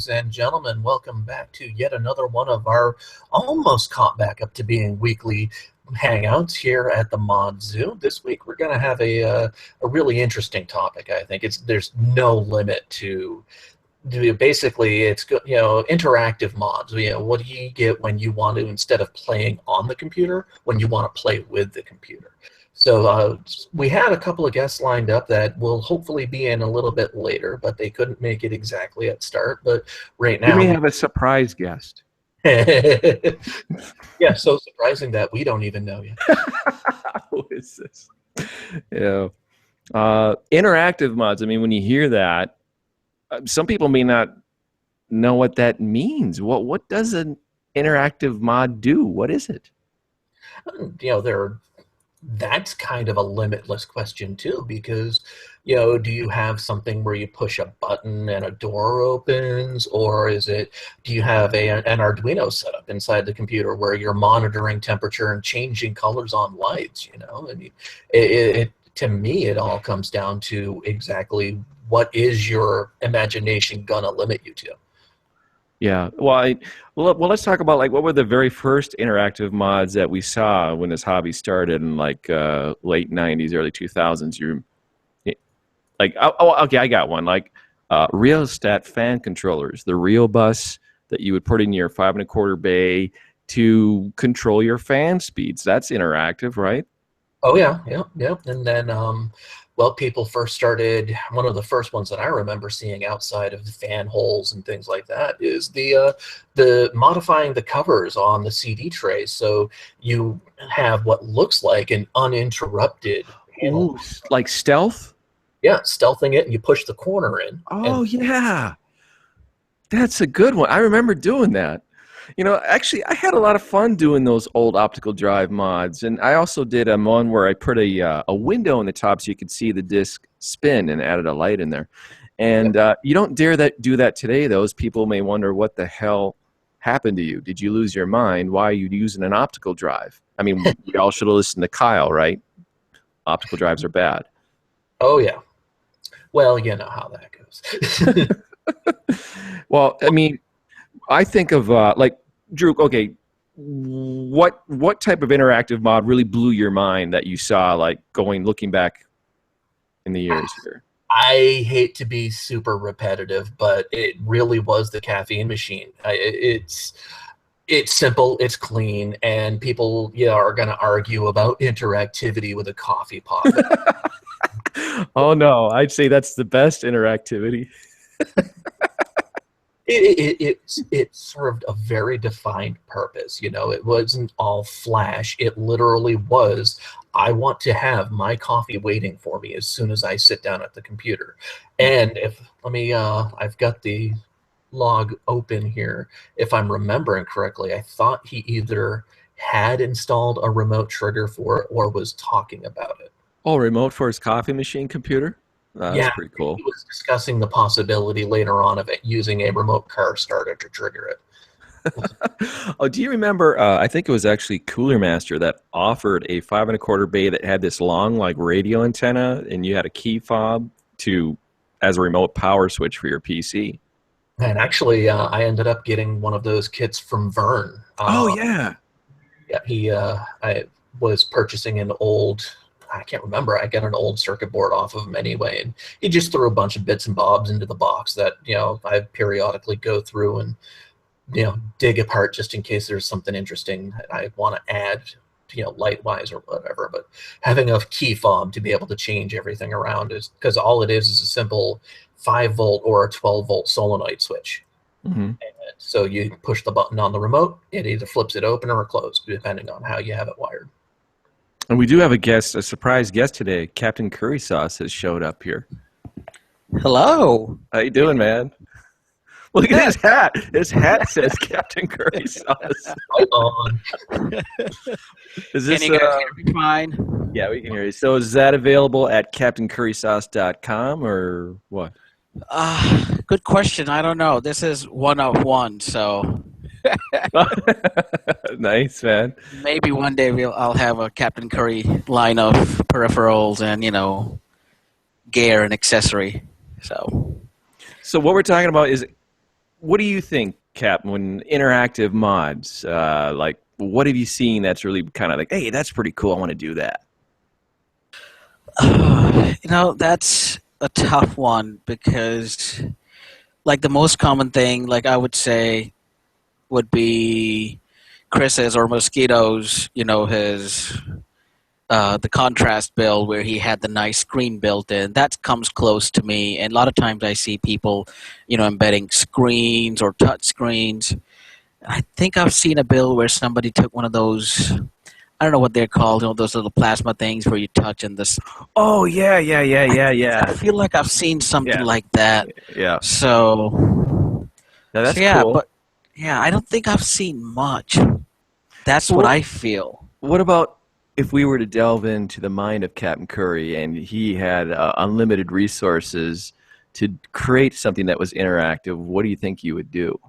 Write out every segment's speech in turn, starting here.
ladies and gentlemen. Welcome back to yet another one of our almost caught back up to being weekly hangouts here at the Mod Zoo. This week we're going to have a really interesting topic. I think there's no limit to. Basically, it's interactive mods. What do you get when you want to, instead of playing on the computer, when you want to play with the computer? So we had a couple of guests lined up that will hopefully be in a little bit later, but they couldn't make it exactly at start. But right now, we may have a surprise guest. Yeah, so surprising that we don't even know yet. Who is this? Yeah, interactive mods. I mean, when you hear that, some people may not know what that means. What does an interactive mod do? What is it? That's kind of a limitless question too, because do you have something where you push a button and a door opens, or do you have an Arduino set up inside the computer where you're monitoring temperature and changing colors on lights? To me, it all comes down to exactly what is your imagination gonna limit you to. Yeah, well, let's talk about what were the very first interactive mods that we saw when this hobby started in late '90s, early 2000s. Okay, I got one. Rheostat fan controllers, the Reo bus that you would put in your 5 1/4 bay to control your fan speeds. That's interactive, right? Oh yeah. And then people first started, one of the first ones that I remember seeing outside of the fan holes and things like that is the modifying the covers on the CD trays, so you have what looks like an uninterrupted panel. Ooh, like stealth? Yeah, stealthing it, and you push the corner in. Oh, yeah. That's a good one. I remember doing that. Actually, I had a lot of fun doing those old optical drive mods, and I also did one where I put a window in the top so you could see the disc spin and added a light in there. And you don't dare do that today. Those people may wonder what the hell happened to you. Did you lose your mind? Why are you using an optical drive? I mean, we all should have listened to Kyle, right? Optical drives are bad. Oh, yeah. Well, you know how that goes. Well, I mean, I think of Droog. Okay, what type of interactive mod really blew your mind that you saw, looking back in the years here? I hate to be super repetitive, but it really was the caffeine machine. It's simple, it's clean, and people are going to argue about interactivity with a coffee pot. Oh no, I'd say that's the best interactivity. It served a very defined purpose. It wasn't all flash. It literally was, I want to have my coffee waiting for me as soon as I sit down at the computer. And I've got the log open here. If I'm remembering correctly, I thought he either had installed a remote trigger for it or was talking about it. Oh, remote for his coffee machine computer? That's pretty cool. He was discussing the possibility later on of it using a remote car starter to trigger it. Oh, do you remember? I think it was actually Cooler Master that offered a 5 1/4 bay that had this long radio antenna, and you had a key fob as a remote power switch for your PC. And actually, I ended up getting one of those kits from Vern. Oh yeah. Yeah, I was purchasing an old. I can't remember. I got an old circuit board off of him anyway, and he just threw a bunch of bits and bobs into the box that I periodically go through and dig apart just in case there's something interesting that I want to add, light wise or whatever. But having a key fob to be able to change everything around is because all it is a simple 5-volt or a 12-volt solenoid switch. Mm-hmm. And so you push the button on the remote, it either flips it open or closed, depending on how you have it wired. And we do have a surprise guest today. Captain Curry Sauce has showed up here. Hello. How you doing, man? Look at his hat. His hat says Captain Curry Sauce. Right on. Is this, can you guys hear me fine? Yeah, we can hear you. So is that available at CaptainCurrySauce.com or what? Good question. I don't know. This is one of one, so... Nice, man. Maybe one day I'll have a Captain Curry line of peripherals and gear and accessory. So what we're talking about is what do you think, Cap, when interactive mods, like, what have you seen that's really kind of like, hey, that's pretty cool, I want to do that? That's a tough one because, like, the most common thing, like I would say, would be Chris's or Mosquito's, his the contrast build where he had the nice screen built in. That comes close to me, and a lot of times I see people, embedding screens or touch screens. I think I've seen a build where somebody took one of those. I don't know what they're called. Those little plasma things where you touch and this. Oh yeah. I feel like I've seen something like that. Yeah. So that's yeah, cool. but yeah, I don't think I've seen much. That's what I feel. What about if we were to delve into the mind of Captain Curry and he had unlimited resources to create something that was interactive? What do you think you would do?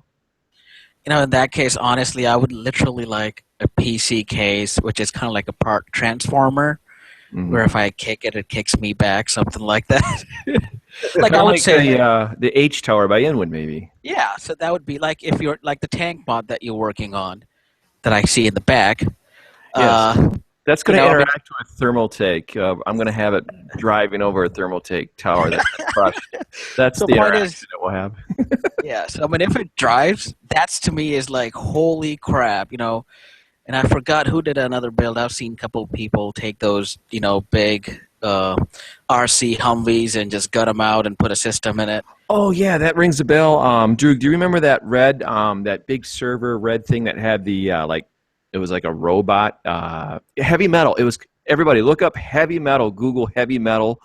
In that case, honestly, I would literally like a PC case, which is kind of like a part transformer, where if I kick it, it kicks me back, something like that. Like I would say the H Tower by Inwood, maybe. Yeah, so that would be like if you're like the tank mod that you're working on, that I see in the back. Yes. That's going to interact with Thermaltake. I'm going to have it driving over a Thermaltake tower that's crushed. That's the interaction that we'll have. Yeah, so I mean, if it drives, that's to me is like, holy crap, And I forgot who did another build. I've seen a couple of people take those, big RC Humvees and just gut them out and put a system in it. Oh yeah, that rings a bell. Droog, do you remember that that big server red thing that had the it was like a robot, heavy metal. It was, everybody look up heavy metal, Google heavy metal.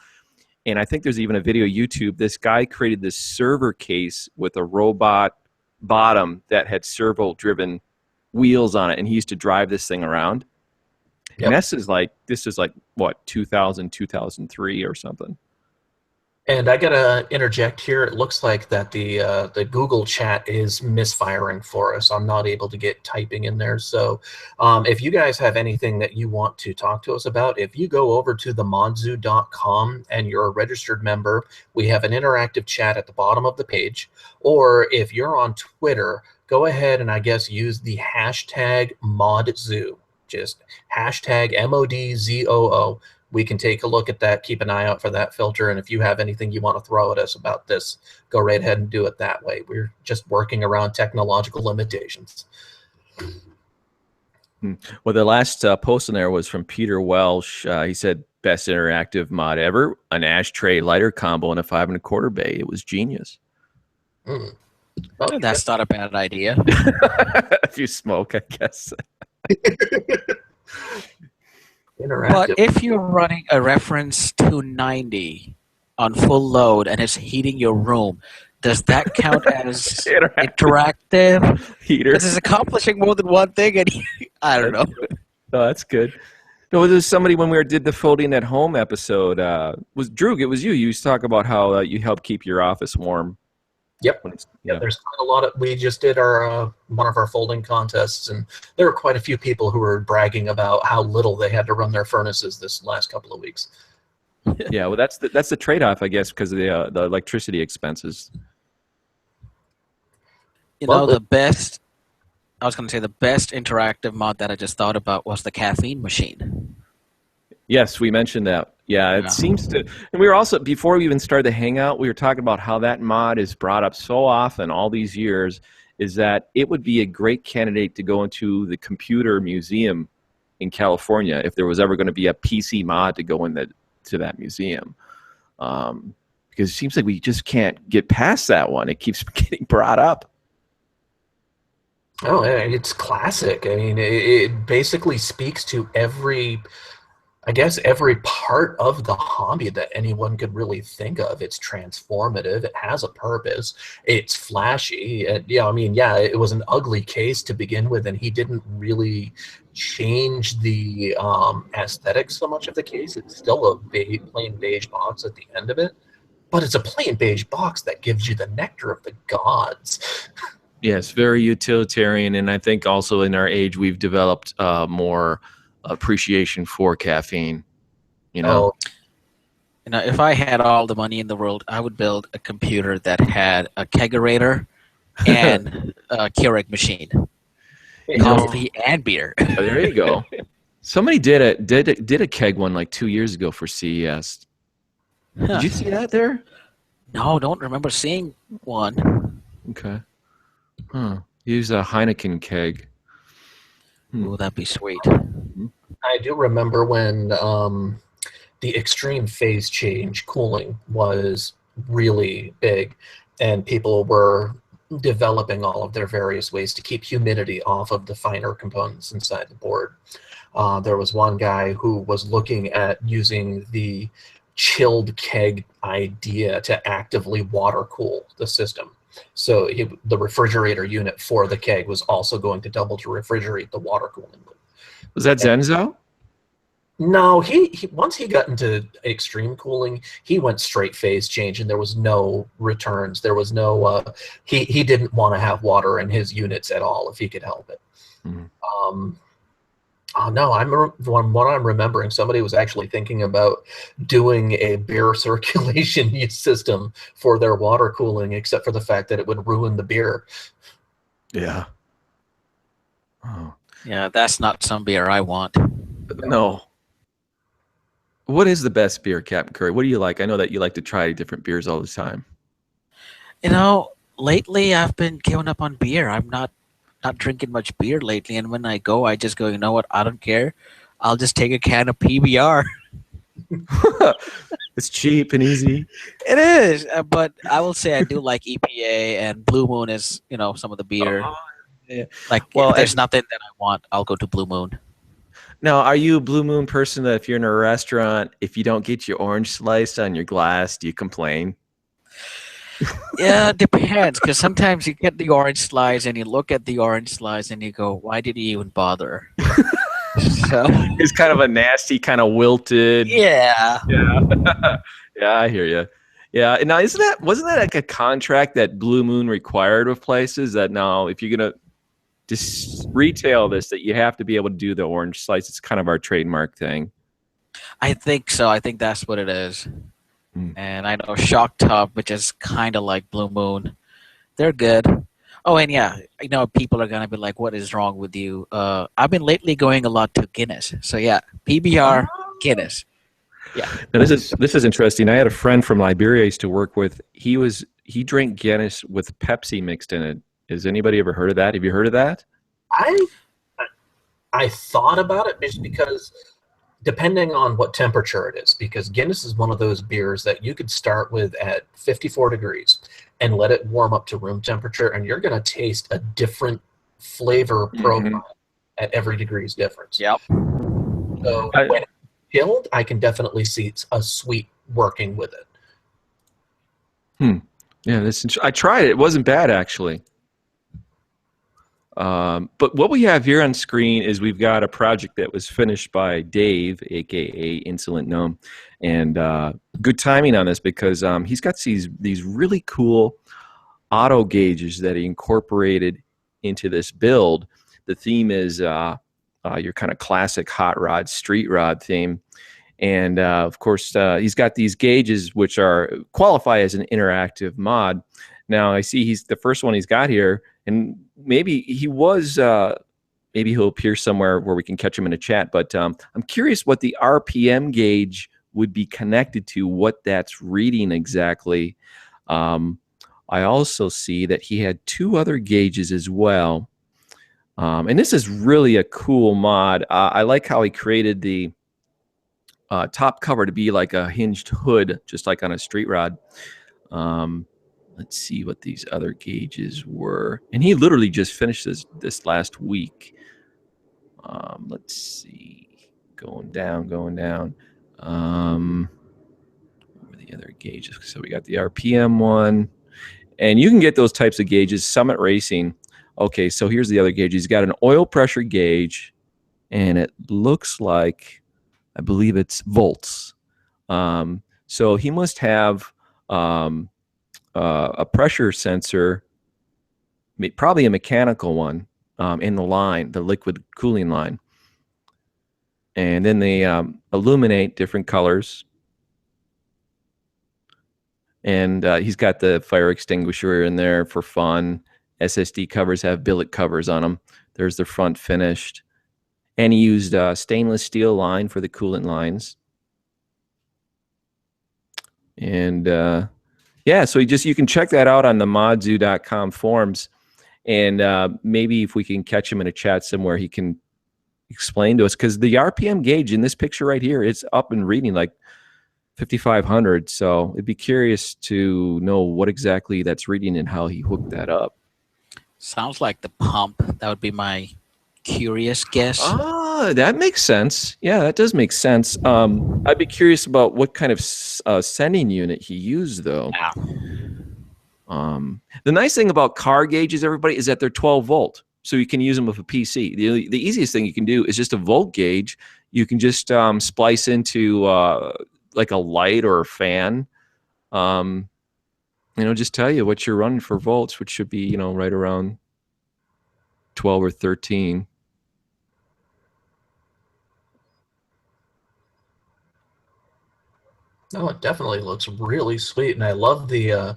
And I think there's even a video on YouTube. This guy created this server case with a robot bottom that had servo-driven wheels on it, and he used to drive this thing around. Yep. And this is like what, 2000, 2003 or something. And I gotta interject here. It looks like that the Google chat is misfiring for us. I'm not able to get typing in there. So if you guys have anything that you want to talk to us about, if you go over to themodzoo.com and you're a registered member, we have an interactive chat at the bottom of the page. Or if you're on Twitter, go ahead and I guess use the hashtag ModZoo. Just hashtag MODZOO. We can take a look at that, keep an eye out for that filter, and if you have anything you want to throw at us about this, go right ahead and do it that way. We're just working around technological limitations. Well, the last post in there was from Peter Welsh. He said, best interactive mod ever, an ashtray lighter combo in a 5 1/4 bay. It was genius. Okay. That's not a bad idea. If you smoke, I guess. But if you're running a reference 290 on full load and it's heating your room, does that count as interactive? Heater. This is accomplishing more than one thing, and I don't know. Oh, that's good. No, there was somebody when we did the Folding at Home episode. Was Droog? It was you. You used to talk about how you help keep your office warm. Yep. Yeah, there's quite a lot of. We just did our one of our folding contests, and there were quite a few people who were bragging about how little they had to run their furnaces this last couple of weeks. Yeah, well, that's the trade-off, I guess, because of the electricity expenses. The best. I was going to say the best interactive mod that I just thought about was the caffeine machine. Yes, we mentioned that. Yeah, it seems to. And we were also, before we even started the Hangout, we were talking about how that mod is brought up so often all these years, is that it would be a great candidate to go into the computer museum in California if there was ever going to be a PC mod to go to that museum. Because it seems like we just can't get past that one. It keeps getting brought up. Oh, it's classic. I mean, it basically speaks to every part of the hobby that anyone could really think of. It's transformative. It has a purpose. It's flashy. And, it was an ugly case to begin with, and he didn't really change the aesthetics so much of the case. It's still a plain beige box at the end of it, but it's a plain beige box that gives you the nectar of the gods. Yes, very utilitarian, and I think also in our age we've developed more appreciation for caffeine. If I had all the money in the world, I would build a computer that had a kegerator and Keurig machine, coffee and beer. Oh, there you go. Somebody did a keg one like 2 years ago for CES. Did you see that there? No, don't remember seeing one. Okay. Huh. Use a Heineken keg. Oh, that'd be sweet. I do remember when the extreme phase change cooling was really big, and people were developing all of their various ways to keep humidity off of the finer components inside the board. There was one guy who was looking at using the chilled keg idea to actively water cool the system. So the refrigerator unit for the keg was also going to double to refrigerate the water cooling loop. Was that Zenzo? No, he once he got into extreme cooling, he went straight phase change, and there was no returns. There was no he didn't want to have water in his units at all if he could help it. Oh no, from what I'm remembering, somebody was actually thinking about doing a beer circulation system for their water cooling, except for the fact that it would ruin the beer. Yeah. Oh. Yeah, that's not some beer I want. No. What is the best beer, Captain Curry? What do you like? I know that you like to try different beers all the time. You know, lately I've been giving up on beer. I'm not drinking much beer lately, and when I go, I just go, you know what? I don't care. I'll just take a can of PBR. It's cheap and easy. It is, but I will say I do like EPA, and Blue Moon is, some of the beer. Yeah. Like, if there's nothing that I want, I'll go to Blue Moon. Now, are you a Blue Moon person that if you're in a restaurant, if you don't get your orange slice on your glass, do you complain? Yeah, it depends, because sometimes you get the orange slice and you look at the orange slice and you go, why did you even bother? So it's kind of a nasty, kind of wilted. Yeah. Yeah. Yeah, I hear you. Yeah. Now, wasn't that like a contract that Blue Moon required with places that now if you're going to just retail this, that you have to be able to do the orange slice? It's kind of our trademark thing. I think so. I think that's what it is. And I know Shock Top, which is kind of like Blue Moon, they're good. Oh, and yeah, people are going to be like, what is wrong with you? I've been lately going a lot to Guinness. So yeah, PBR, Guinness. Yeah. Now, this is interesting. I had a friend from Liberia I used to work with. He drank Guinness with Pepsi mixed in it. Has anybody ever heard of that? Have you heard of that? I thought about it just because depending on what temperature it is, because Guinness is one of those beers that you could start with at 54 degrees and let it warm up to room temperature, and you're going to taste a different flavor profile at every degree's difference. Yep. So when it's chilled, I can definitely see a sweet working with it. Yeah, I tried it. It wasn't bad, actually. But what we have here on screen is we've got a project that was finished by Dave, a.k.a. Insolent Gnome. And good timing on this because he's got these really cool auto gauges that he incorporated into this build. The theme is your kind of classic hot rod, street rod theme. And, of course, he's got these gauges which qualify as an interactive mod. Now, I see the first one he's got here, and maybe maybe he'll appear somewhere where we can catch him in a chat. But I'm curious what the RPM gauge would be connected to, what that's reading exactly. I also see that he had two other gauges as well. And this is really a cool mod. I like how he created the top cover to be like a hinged hood, just like on a street rod. Let's see what these other gauges were. And he literally just finished this last week. Let's see. Going down. What were the other gauges? So we got the RPM one. And you can get those types of gauges. Summit Racing. Okay, so here's the other gauge. He's got an oil pressure gauge. And it looks like, I believe it's volts. So he must have a pressure sensor, probably a mechanical one, in the line, the liquid cooling line. And then they illuminate different colors. And he's got the fire extinguisher in there for fun. SSD covers have billet covers on them. There's the front finished. And he used stainless steel line for the coolant lines. And yeah, so you can check that out on the modzoo.com forums. And maybe if we can catch him in a chat somewhere, he can explain to us, because the RPM gauge in this picture right here, it's up and reading like 5,500. So it'd be curious to know what exactly that's reading and how he hooked that up. Sounds like the pump. That would be my curious guess. Ah, that makes sense. Yeah, that does make sense. I'd be curious about what kind of sending unit he used, though. Yeah. The nice thing about car gauges, everybody, is that they're 12 volt. So you can use them with a PC. The easiest thing you can do is just a volt gauge. You can just splice into like a light or a fan. Just tell you what you're running for volts, which should be, right around 12 or 13. No, it definitely looks really sweet, and I love the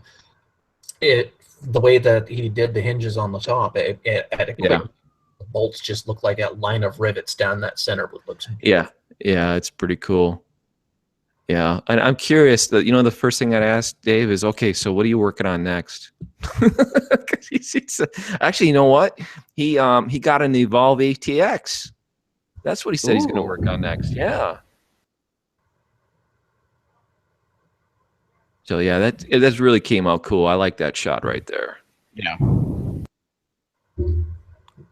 way that he did the hinges on the top. At a quick, the bolts just look like a line of rivets down that center. Which looks beautiful. Yeah, it's pretty cool. Yeah, and I'm curious that the first thing I'd ask Dave is, okay, so what are you working on next? Actually, you know what? He got an Evolve ATX. That's what he said he's going to work on next. Yeah. So yeah, that really came out cool. I like that shot right there. Yeah.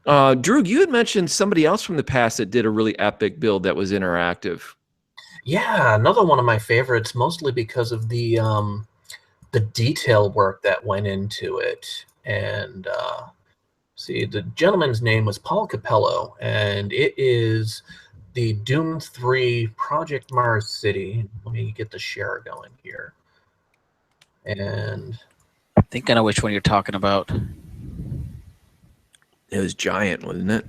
Droog, you had mentioned somebody else from the past that did a really epic build that was interactive. Yeah, another one of my favorites, mostly because of the detail work that went into it. And see, the gentleman's name was Paul Capello, and it is the Doom 3 Project Mars City. Let me get the share going here. And I think I know which one you're talking about. It was giant, wasn't it?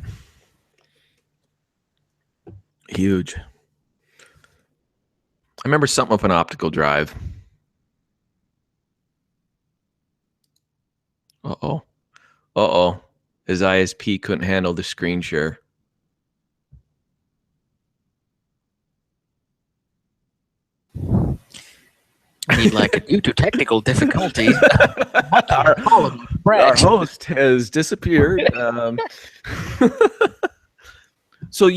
Huge. I remember something with an optical drive. Uh-oh. His ISP couldn't handle the screen share. I mean, like, due to technical difficulties, our host has disappeared. So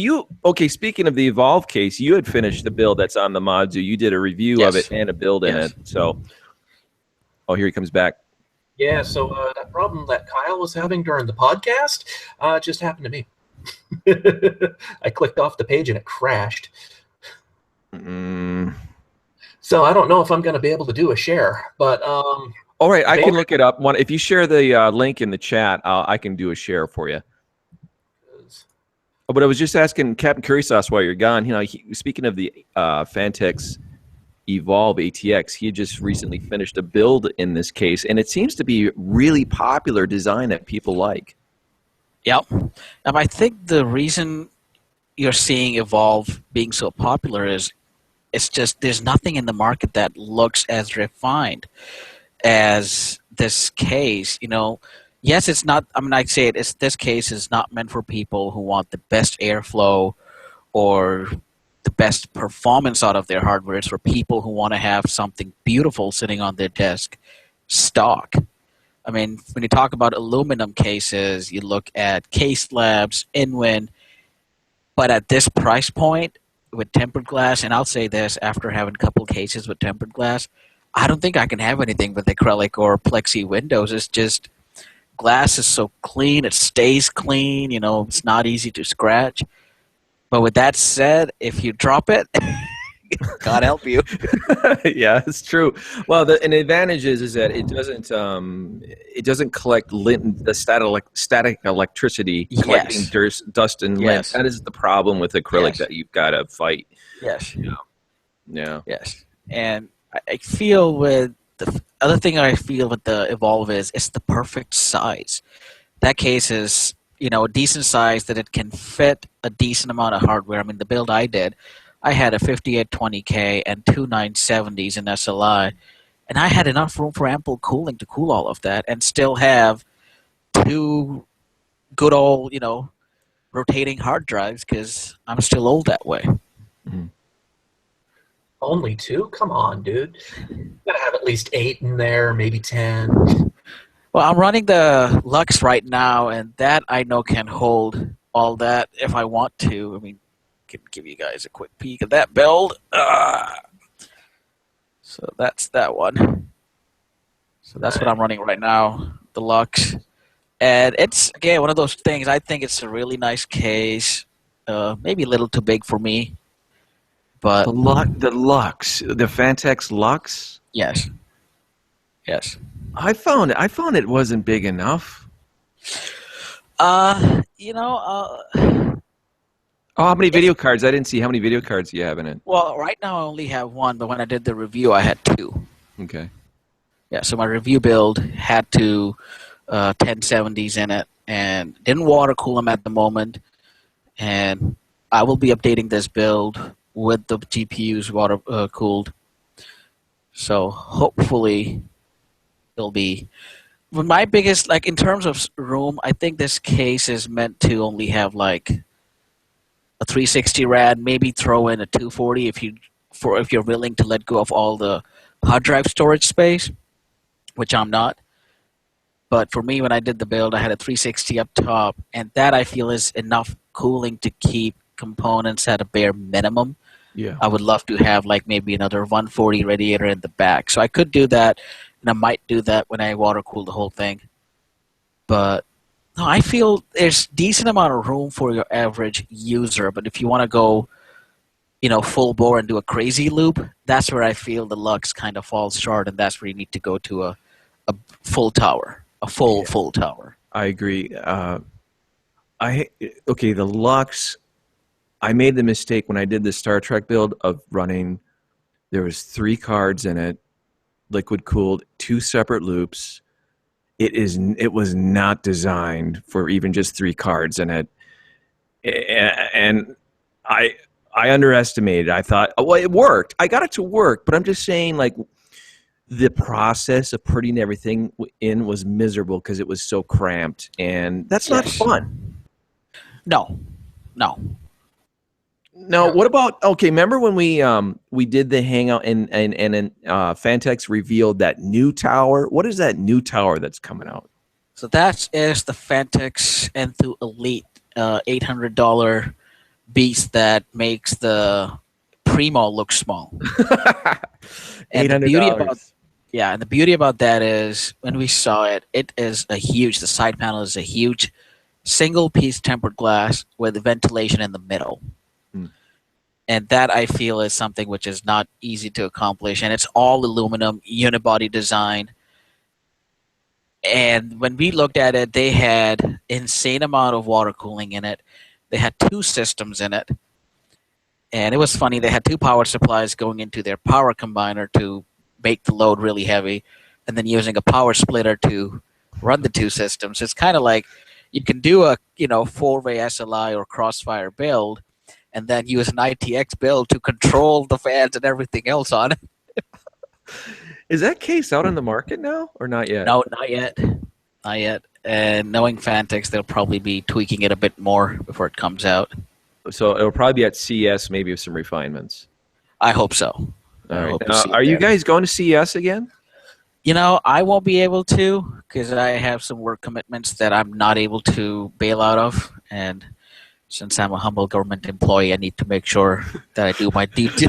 speaking of the Evolve case, you had finished the build that's on the Modzoo. You did a review of it and a build in it. So, here he comes back. Yeah, so that problem that Kyle was having during the podcast just happened to me. I clicked off the page and it crashed. So I don't know if I'm going to be able to do a share, but all right, I can look it up. If you share the link in the chat, I can do a share for you. But I was just asking Captain Curry Sauce while you're gone. Speaking of the Fantex Evolve ATX, he just recently finished a build in this case, and it seems to be really popular design that people like. Yep. I think the reason you're seeing Evolve being so popular is it's just there's nothing in the market that looks as refined as this case. Yes, it's not. I'd say this case is not meant for people who want the best airflow or the best performance out of their hardware. It's for people who want to have something beautiful sitting on their desk, stock. I mean, when you talk about aluminum cases, you look at Case Labs, Inwin, but at this price point with tempered glass, and I'll say this, after having a couple cases with tempered glass, I don't think I can have anything with acrylic or plexi windows. It's just glass is so clean, it stays clean, it's not easy to scratch. But with that said, if you drop it, God help you. Yeah, it's true. Well, an advantage is that it doesn't collect the static electricity collecting dust and lint. That is the problem with acrylic that you've got to fight. Yes. Yeah. Yes. And I feel with the other thing I feel with the Evolve is it's the perfect size. That case is a decent size that it can fit a decent amount of hardware. I mean, the build I did, I had a 5820K and two 970s in SLI, and I had enough room for ample cooling to cool all of that and still have two good old, rotating hard drives because I'm still old that way. Mhm. Only 2? Come on, dude. You gotta have at least 8 in there, maybe 10. Well, I'm running the Lux right now, and that I know can hold all that if I want to. I mean, can give you guys a quick peek of that build. So that's that one. So that's what I'm running right now, the Lux. And it's, again, one of those things. I think it's a really nice case. Maybe a little too big for me. But The Lux, the Fantex Lux. yes. Yes. I found it wasn't big enough. Uh, Oh, how many video cards? I didn't see how many video cards you have in it. well, right now I only have one, but when I did the review, I had 2. Okay. Yeah, so my review build had 2 1070s in it, and didn't water cool them at the moment. And I will be updating this build with the GPUs water cooled. So hopefully it'll be. But my biggest, like in terms of room, I think this case is meant to only have like a 360 rad, maybe throw in a 240 if you're willing to let go of all the hard drive storage space, which I'm not. But for me, when I did the build, I had a 360 up top, and that I feel is enough cooling to keep components at a bare minimum. Yeah. I would love to have like maybe another 140 radiator in the back. So I could do that, and I might do that when I water cool the whole thing. But no, I feel there's decent amount of room for your average user. But if you want to go, full bore and do a crazy loop, that's where I feel the Lux kind of falls short, and that's where you need to go to a full tower, full tower. I agree. The Lux. I made the mistake when I did the Star Trek build of running. There was 3 cards in it, liquid cooled, 2 separate loops. It was not designed for even just 3 cards in it, and I underestimated. I thought, well, it worked. I got it to work, but I'm just saying, like, the process of putting everything in was miserable because it was so cramped, and that's not fun. No. No, what about, okay, remember when we did the Hangout and Fantex revealed that new tower? What is that new tower that's coming out? So that is the Fantex Enthoo Elite $800 beast that makes the Primo look small. And the beauty about that is when we saw it, the side panel is a huge single piece tempered glass with ventilation in the middle. And that I feel is something which is not easy to accomplish. And it's all aluminum, unibody design. And when we looked at it, they had insane amount of water cooling in it. They had 2 systems in it. And it was funny, they had 2 power supplies going into their power combiner to make the load really heavy, and then using a power splitter to run the 2 systems. It's kind of like you can do a 4-way SLI or Crossfire build, and then use an ITX build to control the fans and everything else on it. Is that case out on the market now or not yet? No, not yet. Not yet. And knowing Fantex, they'll probably be tweaking it a bit more before it comes out. So it'll probably be at CES, maybe with some refinements. I hope so. All right. Are you guys going to CES again? I won't be able to because I have some work commitments that I'm not able to bail out of. And since I'm a humble government employee, I need to make sure that I do my duty.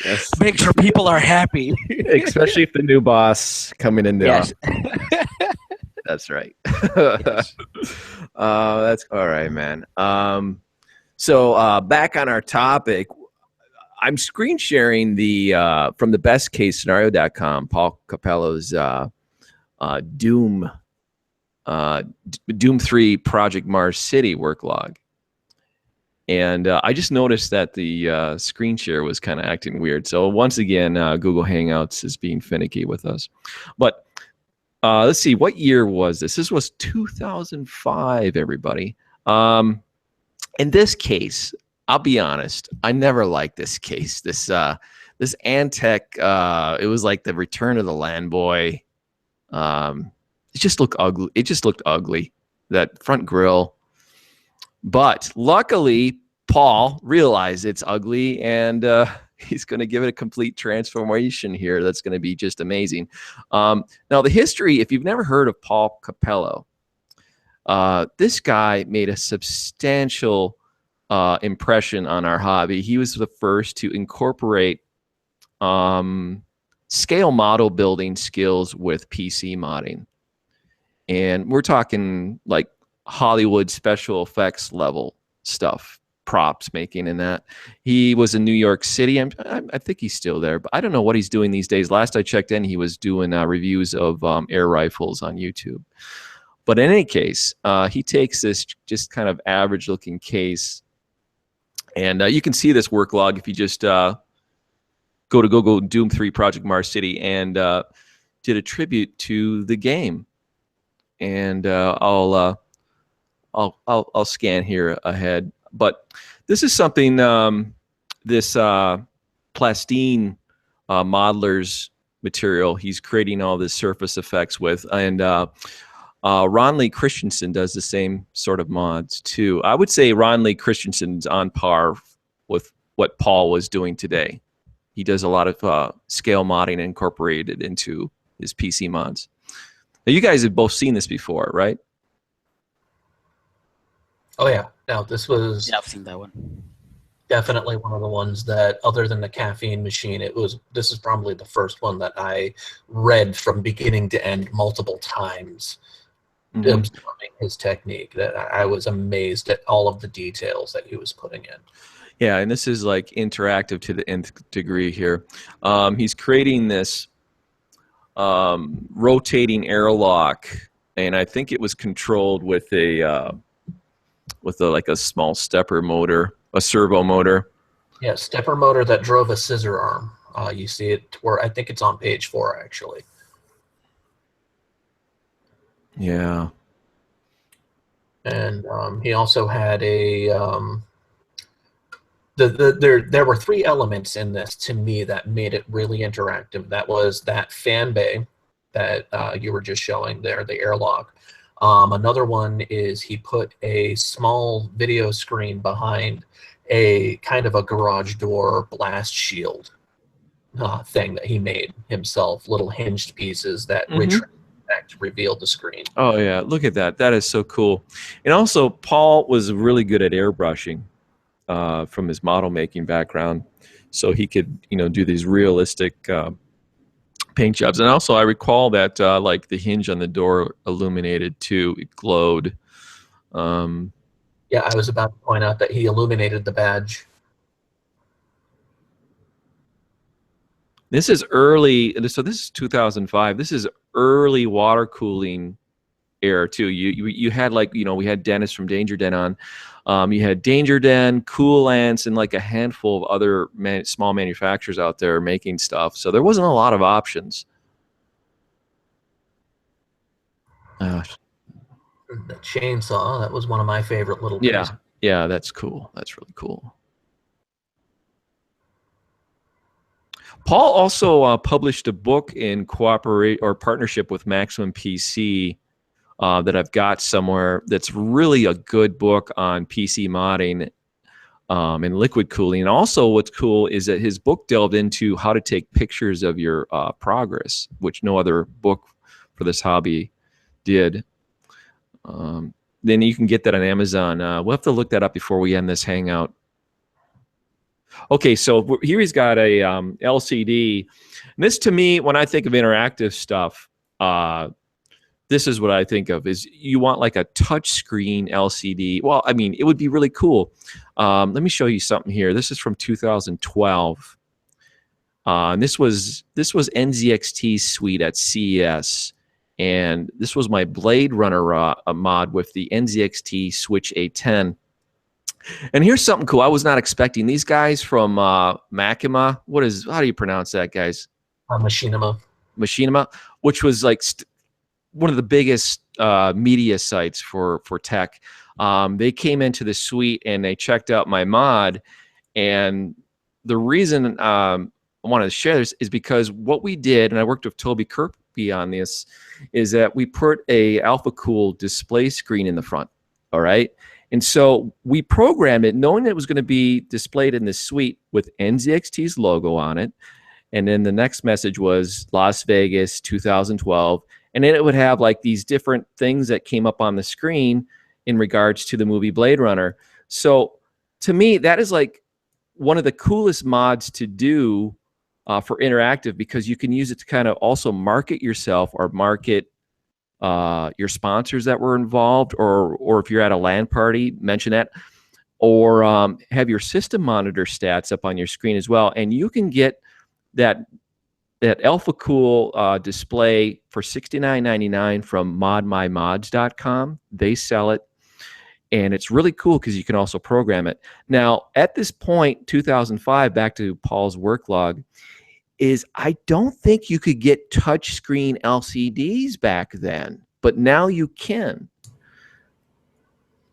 Yes. Make sure people are happy. Especially if the new boss coming in there. Yes. That's right. Yes. That's all right, man. So back on our topic, I'm screen sharing the from the bestcasescenario.com, Paul Capello's Doom 3 Project Mars City work log. And I just noticed that the screen share was kind of acting weird. So once again, Google Hangouts is being finicky with us. But let's see, what year was this? This was 2005, everybody. In this case, I'll be honest, I never liked this case. This Antec, it was like the Return of the Land Boy. it just looked ugly. It just looked ugly, that front grille. But luckily, Paul realized it's ugly, and he's going to give it a complete transformation here. That's going to be just amazing. Now, the history, if you've never heard of Paul Capello, this guy made a substantial impression on our hobby. He was the first to incorporate scale model building skills with PC modding. And we're talking like Hollywood special effects level stuff, props making and that. He was in New York City. I think he's still there, but I don't know what he's doing these days. Last I checked in, he was doing reviews of air rifles on YouTube. But in any case, he takes this just kind of average looking case, and you can see this work log if you just go to Google Doom 3 Project Mars City, and did a tribute to the game. And I'll scan here ahead. But this is something this plastine modeler's material he's creating all this surface effects with, and Ron Lee Christensen does the same sort of mods too. I would say Ron Lee Christensen's on par with what Paul was doing today. He does a lot of scale modding incorporated into his PC mods. Now, you guys have both seen this before, right? Oh yeah. Now this was Yeah, I've seen that one. definitely one of the ones that, other than the caffeine machine, this is probably the first one that I read from beginning to end multiple times. Observing his technique, that I was amazed at all of the details that he was putting in. Yeah, and this is like interactive to the nth degree here. He's creating this rotating airlock, and I think it was controlled with a like a small stepper motor, a servo motor. Yeah, stepper motor that drove a scissor arm. You see it where I think it's on page 4 actually. Yeah. And he also had a there were 3 elements in this to me that made it really interactive. That was that fan bay that you were just showing there, the airlock. Another one is he put a small video screen behind a kind of a garage door blast shield thing that he made himself, little hinged pieces that revealed the screen. Oh yeah, look at that. That is so cool. And also, Paul was really good at airbrushing from his model making background, so he could do these realistic paint jobs. And also, I recall that like the hinge on the door illuminated too; it glowed. Yeah, I was about to point out that he illuminated the badge. This is early, so this is 2005. This is early water cooling era too. You had like we had Dennis from Danger Den on. You had Danger Den, Coolants, and like a handful of other small manufacturers out there making stuff. So there wasn't a lot of options. The chainsaw, that was one of my favorite little pieces. Yeah, that's cool. That's really cool. Paul also published a book in partnership with Maximum PC that I've got somewhere. That's really a good book on PC modding and liquid cooling. And also, what's cool is that his book delved into how to take pictures of your progress, which no other book for this hobby did. Then you can get that on Amazon. We'll have to look that up before we end this hangout. Okay, so here he's got a LCD. And this, to me, when I think of interactive stuff, this is what I think of, is you want like a touch screen LCD. Well, I mean, it would be really cool. Let me show you something here. This is from 2012. And this was NZXT suite at CES. And this was my Blade Runner mod with the NZXT Switch A10. And here's something cool I was not expecting. These guys from Machinima, how do you pronounce that, guys? Machinima. Machinima, which was like one of the biggest media sites for tech. They came into the suite and they checked out my mod. And the reason I wanted to share this is because what we did, and I worked with Toby philosophy on this is that we put a AlphaCool display screen in the front, all right? And so we programmed it knowing that it was going to be displayed in this suite with NZXT's logo on it. And then the next message was Las Vegas 2012. And then it would have like these different things that came up on the screen in regards to the movie Blade Runner. So to me, that is like one of the coolest mods to do for interactive, because you can use it to kind of also market yourself or market your sponsors that were involved, or if you're at a LAN party, mention that, or have your system monitor stats up on your screen as well. And you can get that AlphaCool display for $69.99 from modmymods.com. They sell it, and it's really cool because you can also program it. Now, at this point, 2005, back to Paul's work log, is I don't think you could get touchscreen LCDs back then, but now you can.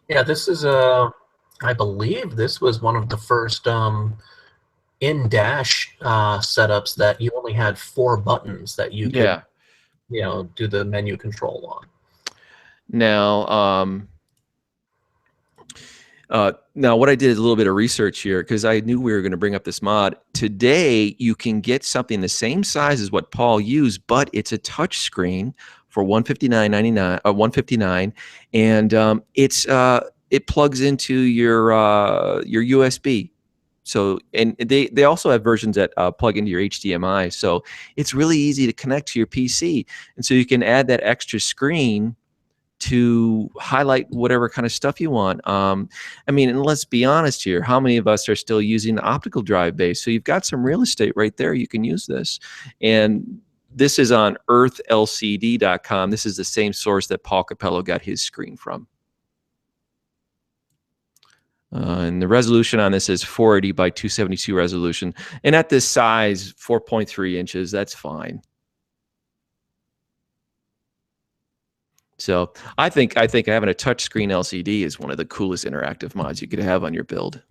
Yeah, this is I believe this was one of the first in-dash setups that you only had 4 buttons that you could, do the menu control on. Now, now what I did is a little bit of research here because I knew we were going to bring up this mod. Today, you can get something the same size as what Paul used, but it's a touch screen for $159.99, $159, and it plugs into your USB. So, and they also have versions that plug into your HDMI. So it's really easy to connect to your PC, and so you can add that extra screen to highlight whatever kind of stuff you want. I mean, and let's be honest here, how many of us are still using the optical drive base? So you've got some real estate right there. You can use this. And this is on earthlcd.com. This is the same source that Paul Capello got his screen from. And the resolution on this is 480 by 272 resolution. And at this size, 4.3 inches, that's fine. So I think having a touchscreen LCD is one of the coolest interactive mods you could have on your build.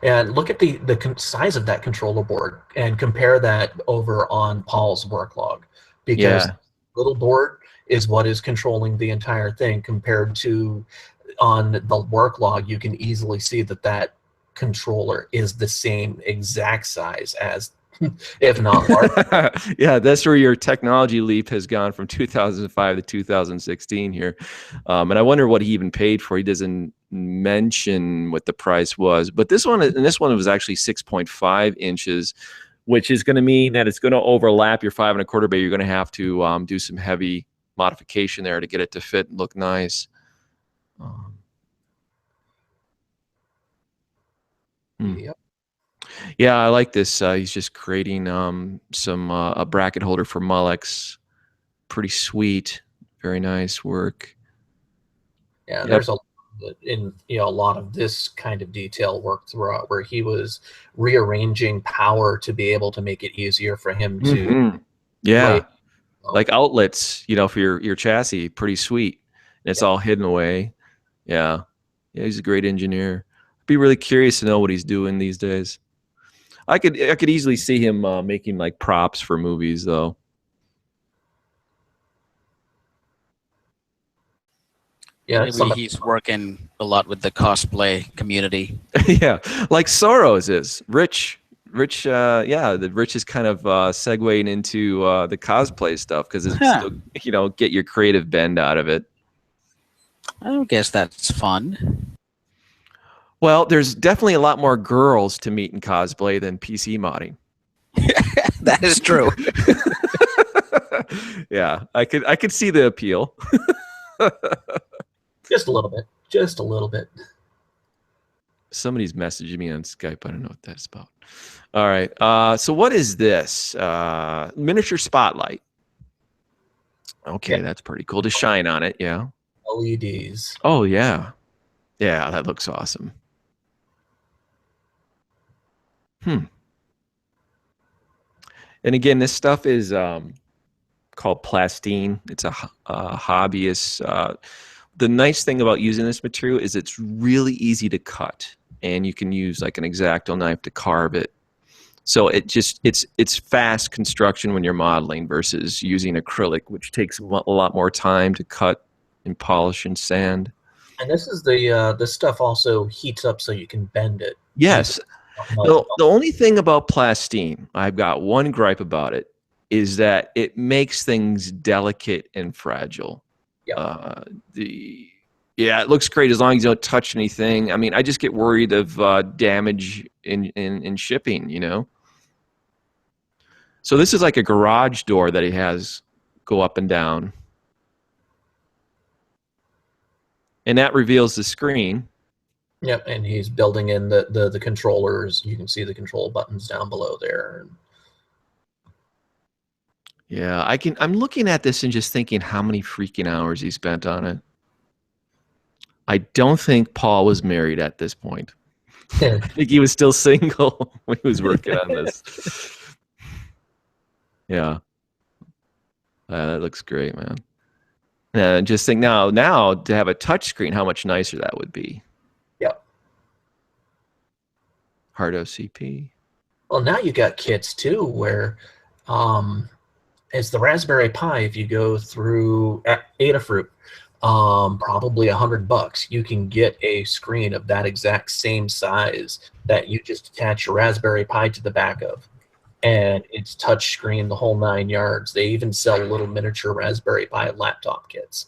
And look at the size of that controller board and compare that over on Paul's work log, because little board is what is controlling the entire thing compared to on the work log. You can easily see that controller is the same exact size as, if not larger. Yeah, that's where your technology leap has gone from 2005 to 2016 here. And I wonder what he even paid for. He doesn't mention what the price was. But this one was actually 6.5 inches, which is going to mean that it's going to overlap your 5 1/4 bay. You're going to have to do some heavy modification there to get it to fit and look nice. Yep. Yeah, I like this. He's just creating a bracket holder for Mullex. Pretty sweet. Very nice work. Yeah, there's a lot of this kind of detail work throughout, where he was rearranging power to be able to make it easier for him to like outlets, for your chassis. Pretty sweet. And it's all hidden away. Yeah, he's a great engineer. I'd be really curious to know what he's doing these days. I could easily see him making like props for movies, though. Yeah, maybe he's working a lot with the cosplay community. Yeah, like Soros is. Rich is kind of segueing into the cosplay stuff because it's still, get your creative bend out of it. I guess that's fun. Well, there's definitely a lot more girls to meet in cosplay than PC modding. That is true. Yeah, I could see the appeal. Just a little bit. Just a little bit. Somebody's messaging me on Skype. I don't know what that's about. All right. So what is this? Miniature spotlight. Okay, that's pretty cool. To shine on it, yeah. LEDs. Oh, yeah. Yeah, that looks awesome. And again, this stuff is called plastine. It's a hobbyist. The nice thing about using this material is it's really easy to cut, and you can use like an X-Acto knife to carve it. So it's fast construction when you're modeling versus using acrylic, which takes a lot more time to cut and polish and sand. And this is this stuff also heats up so you can bend it. Yes. The only thing about plastine, I've got one gripe about it, is that it makes things delicate and fragile. Yeah. Yeah, it looks great as long as you don't touch anything. I mean, I just get worried of damage in shipping, you know? So this is like a garage door that he has go up and down. And that reveals the screen. Yep, and he's building in the controllers. You can see the control buttons down below there. Yeah, I'm looking at this and just thinking how many freaking hours he spent on it. I don't think Paul was married at this point. I think he was still single when he was working on this. Yeah. That looks great, man. And just think now to have a touch screen, how much nicer that would be. Yep. Hard OCP. Well, now you got kits too where it's the Raspberry Pi. If you go through Adafruit, probably $100, you can get a screen of that exact same size that you just attach your Raspberry Pi to the back of. And it's touch screen, the whole 9 yards. They even sell little miniature Raspberry Pi laptop kits.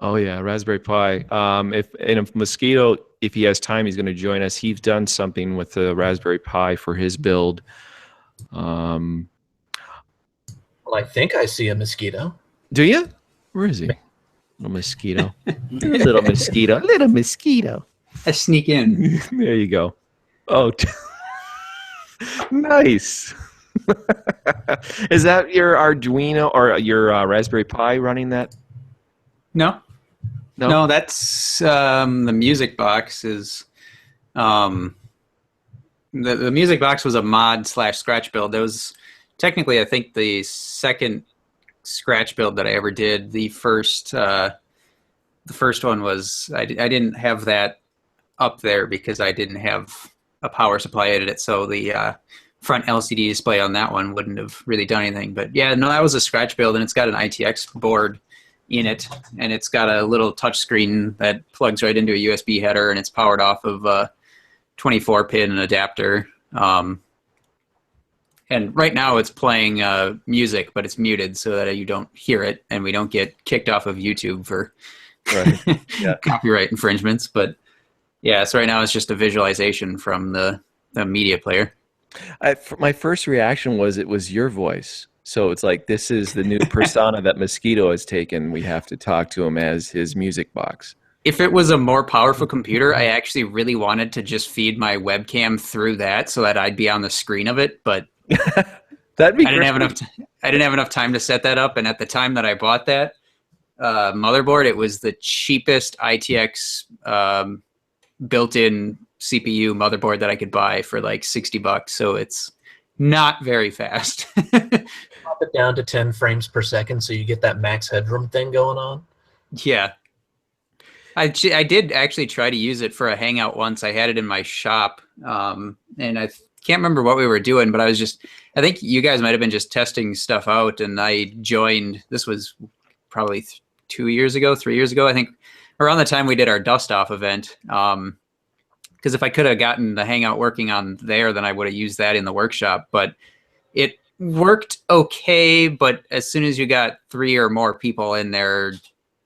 Oh yeah, Raspberry Pi. If Mosquito, if he has time, he's going to join us. He's done something with the Raspberry Pi for his build. Well, I think I see a Mosquito. Do you? Where is he? Little mosquito. Little mosquito. Little mosquito. I sneak in. There you go. Oh, nice. Is that your Arduino or your Raspberry Pi running that? No, that's the music box is the music box was a mod / scratch build. That was technically, I think, the second scratch build that I ever did. The first one was I didn't have that up there because I didn't have a power supply in it, so the front LCD display on that one wouldn't have really done anything. But yeah, no, that was a scratch build, and it's got an ITX board in it, and it's got a little touch screen that plugs right into a USB header, and it's powered off of a 24-pin adapter. And right now it's playing music, but it's muted so that you don't hear it, and we don't get kicked off of YouTube for copyright infringements. But yeah, so right now it's just a visualization from the media player. My first reaction was it was your voice. So it's like, this is the new persona that Mosquito has taken. We have to talk to him as his music box. If it was a more powerful computer, I actually really wanted to just feed my webcam through that so that I'd be on the screen of it. But that'd be I didn't have enough time to set that up. And at the time that I bought that motherboard, it was the cheapest ITX built-in CPU motherboard that I could buy for like $60. So it's not very fast. Drop it down to 10 frames per second so you get that max headroom thing going on. Yeah. I did actually try to use it for a Hangout once. I had it in my shop, and I can't remember what we were doing, but I think you guys might have been just testing stuff out, and I joined. This was probably 3 years ago, I think, around the time we did our Dust Off event. Because if I could have gotten the Hangout working on there, then I would have used that in the workshop. But it worked okay, but as soon as you got 3 or more people in there,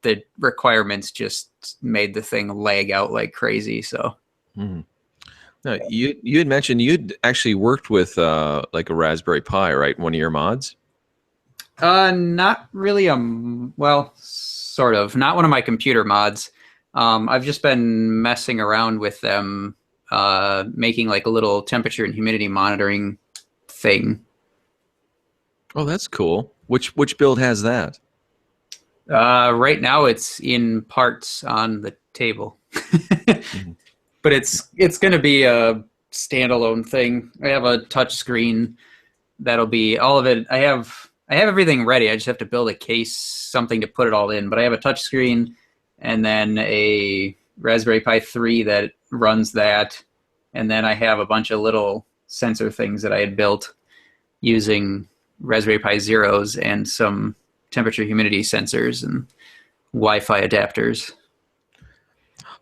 the requirements just made the thing lag out like crazy. So, Now, you had mentioned you'd actually worked with like a Raspberry Pi, right? One of your mods. Not really. Well, sort of. Not one of my computer mods. I've just been messing around with them, making like a little temperature and humidity monitoring thing. Oh, that's cool. Which build has that? Right now it's in parts on the table. But it's going to be a standalone thing. I have a touch screen that'll be all of it. I have everything ready. I just have to build a case, something to put it all in. But I have a touch screen and then a Raspberry Pi 3 that runs that. And then I have a bunch of little sensor things that I had built using Raspberry Pi Zeros and some temperature humidity sensors and Wi-Fi adapters.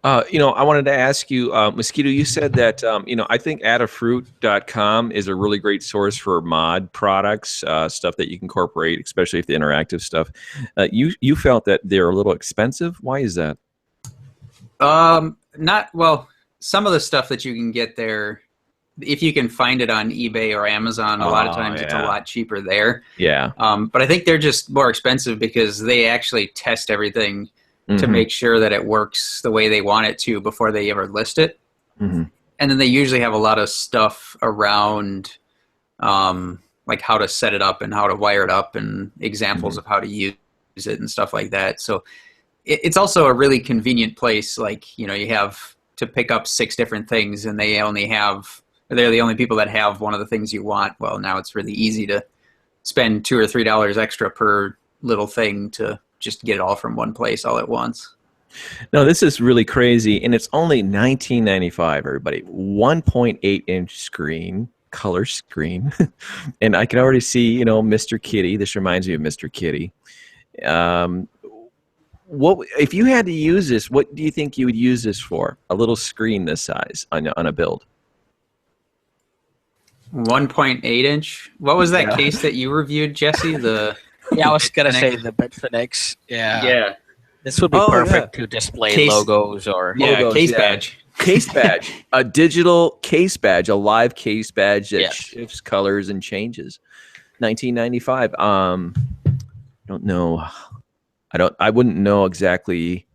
I wanted to ask you, Mosquito, you said that, I think Adafruit.com is a really great source for mod products, stuff that you can incorporate, especially if the interactive stuff. You felt that they're a little expensive. Why is that? Some of the stuff that you can get there, if you can find it on eBay or Amazon, a lot of times it's a lot cheaper there. Yeah. But I think they're just more expensive because they actually test everything to make sure that it works the way they want it to before they ever list it. And then they usually have a lot of stuff around like how to set it up and how to wire it up and examples of how to use it and stuff like that. So it's also a really convenient place. Like, you have to pick up 6 different things and they're the only people that have one of the things you want. Well, now it's really easy to spend $2 or $3 extra per little thing to just get it all from one place all at once. No, this is really crazy, and it's only $19.95, everybody. 1.8-inch screen, color screen, and I can already see, Mr. Kitty. This reminds me of Mr. Kitty. What if you had to use this? What do you think you would use this for? A little screen this size on a build. 1.8-inch. What was that case that you reviewed, Jesse? I was gonna say the Bitfinex. Yeah. This would be Oh, perfect to display logos or Logos, case badge. Case badge, a digital case badge, a live case badge that shifts colors and changes. 1995. Don't know. I wouldn't know exactly.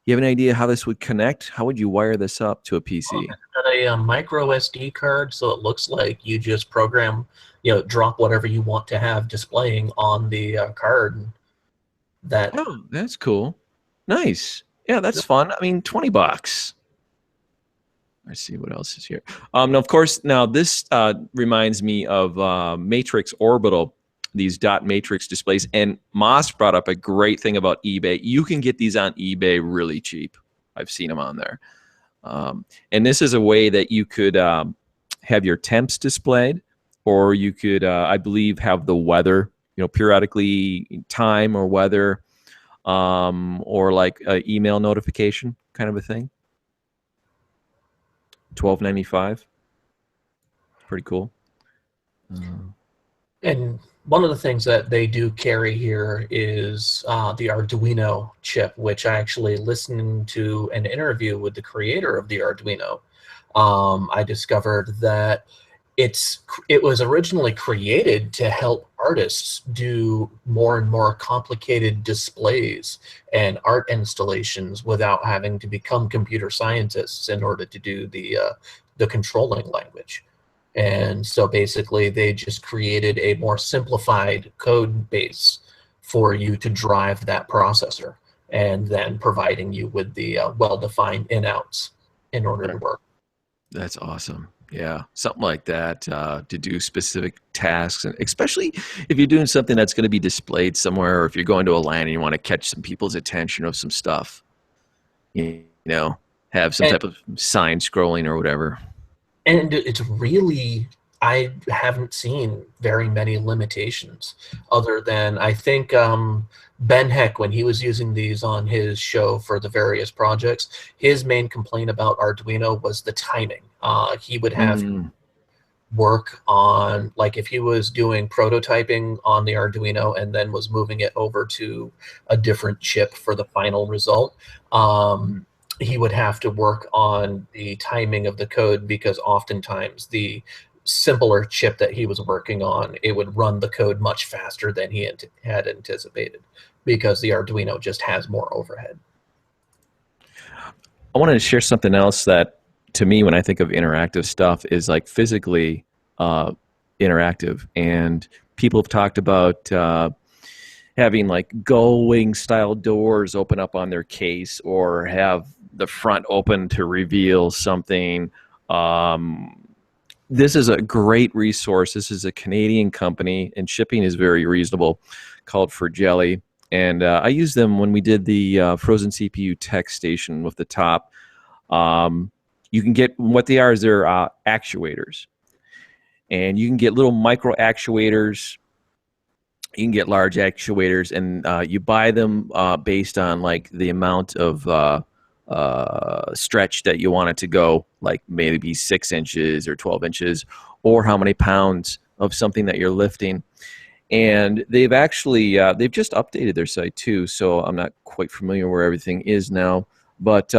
You have an idea how this would connect? How would you wire this up to a PC? It's got a micro SD card, so it looks like you just program, drop whatever you want to have displaying on the card. Oh, that's cool. Nice. Yeah, that's fun. I mean, $20. Let's see what else is here. Now, of course, this reminds me of Matrix Orbital, these dot matrix displays. And Moss brought up a great thing about eBay. You can get these on eBay really cheap. I've seen them on there. And this is a way that you could have your temps displayed, or you could, I believe, have the weather, periodically time or weather, or like an email notification kind of a thing. $12.95. Pretty cool. And one of the things that they do carry here is the Arduino chip, which I actually listened to an interview with the creator of the Arduino. I discovered that it was originally created to help artists do more and more complicated displays and art installations without having to become computer scientists in order to do the controlling language. And so basically they just created a more simplified code base for you to drive that processor, and then providing you with the well-defined in-outs in order to work. That's awesome. Yeah, something like that to do specific tasks, and especially if you're doing something that's going to be displayed somewhere, or if you're going to a LAN and you want to catch some people's attention of some stuff, have some type of sign scrolling or whatever. And it's really, I haven't seen very many limitations other than, I think Ben Heck, when he was using these on his show for the various projects, his main complaint about Arduino was the timing. He would have work on, like if he was doing prototyping on the Arduino and then was moving it over to a different chip for the final result, he would have to work on the timing of the code, because oftentimes the simpler chip that he was working on, it would run the code much faster than he had anticipated, because the Arduino just has more overhead. I wanted to share something else that, to me, when I think of interactive stuff, is like physically interactive. And people have talked about having like gull-wing style doors open up on their case, or have the front open to reveal something. This is a great resource. This is a Canadian company, and shipping is very reasonable, called Forgelli. And I used them when we did the frozen CPU tech station with the top. You can get, what they are is they're actuators. and you can get little micro actuators. You can get large actuators, and you buy them based on like the amount of stretch that you want it to go, like maybe 6 inches or 12 inches, or how many pounds of something that you're lifting. And they've actually they've just updated their site too, so I'm not quite familiar where everything is now. But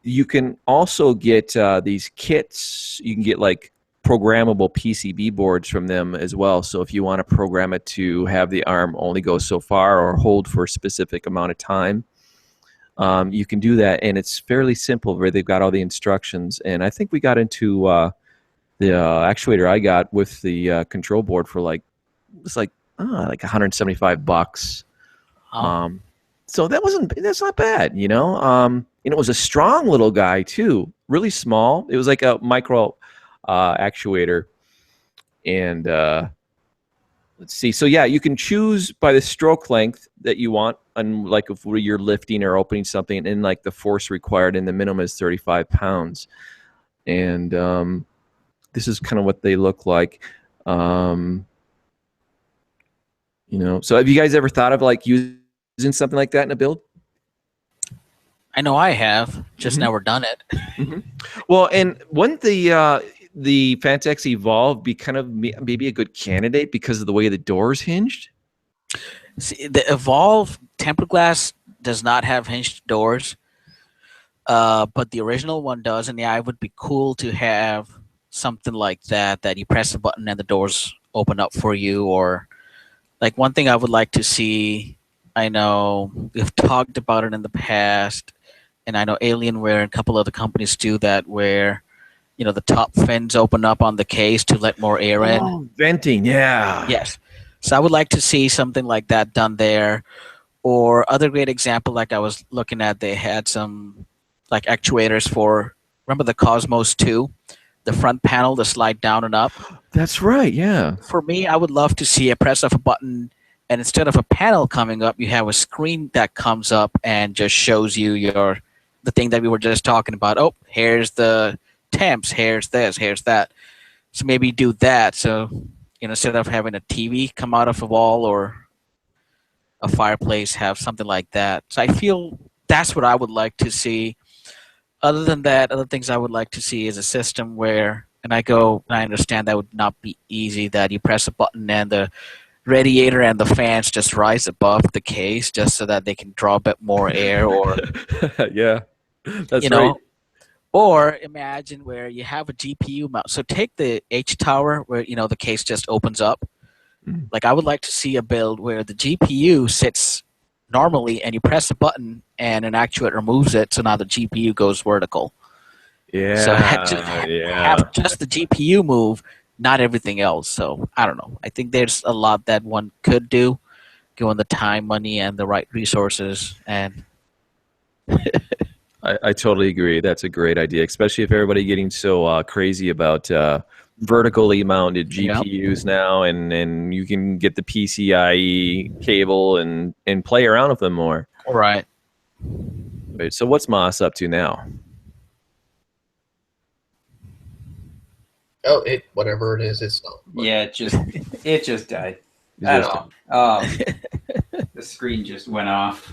you can also get these kits. You can get like programmable PCB boards from them as well. So if you want to program it to have the arm only go so far or hold for a specific amount of time, you can do that, and it's fairly simple. Where they've got all the instructions, and I think we got into the actuator I got with the control board for like $175. So that's not bad, you know. And it was a strong little guy too, really small. It was like a micro actuator, and let's see. So yeah, you can choose by the stroke length that you want, and like if you're lifting or opening something, and like the force required, and the minimum is 35 pounds. And this is kind of what they look like. You know, so have you guys ever thought of like using something like that in a build? I know I have, just never done it. Well, and wouldn't the Fantex Evolve be kind of maybe a good candidate because of the way the door's hinged? See, the Evolve tempered glass does not have hinged doors, but the original one does, and yeah, it would be cool to have something like that you press a button and the doors open up for you. Or like one thing I would like to see, I know we've talked about it in the past, and I know Alienware and a couple other companies do that, where you know the top fins open up on the case to let more air in. Venting, yeah. Yes. So I would like to see something like that done there. Or other great example, like I was looking at, they had some like actuators for, remember the Cosmos 2? The front panel to slide down and up. That's right, yeah. For me, I would love to see a press of a button, and instead of a panel coming up, you have a screen that comes up and just shows you the thing that we were just talking about. Oh, here's the temps, here's this, here's that. So maybe do that. So you know, instead of having a TV come out of a wall or a fireplace, have something like that. So I feel that's what I would like to see. Other than that, other things I would like to see is a system where, and I understand that would not be easy, that you press a button and the radiator and the fans just rise above the case just so that they can draw a bit more air, or yeah, that's you know, or imagine where you have a GPU mount. So take the H tower where, you know, the case just opens up. Like I would like to see a build where the GPU sits normally and you press a button and an actuator moves it, so now the GPU goes vertical. Yeah. So have just the GPU move, not everything else. So I don't know. I think there's a lot that one could do, given the time, money, and the right resources. And I totally agree. That's a great idea, especially if everybody getting so crazy about vertically mounted GPUs now, and you can get the PCIe cable and play around with them more. Right. So what's Moss up to now? Oh, whatever it is, it's not. Yeah, it just died. I don't know. The screen just went off.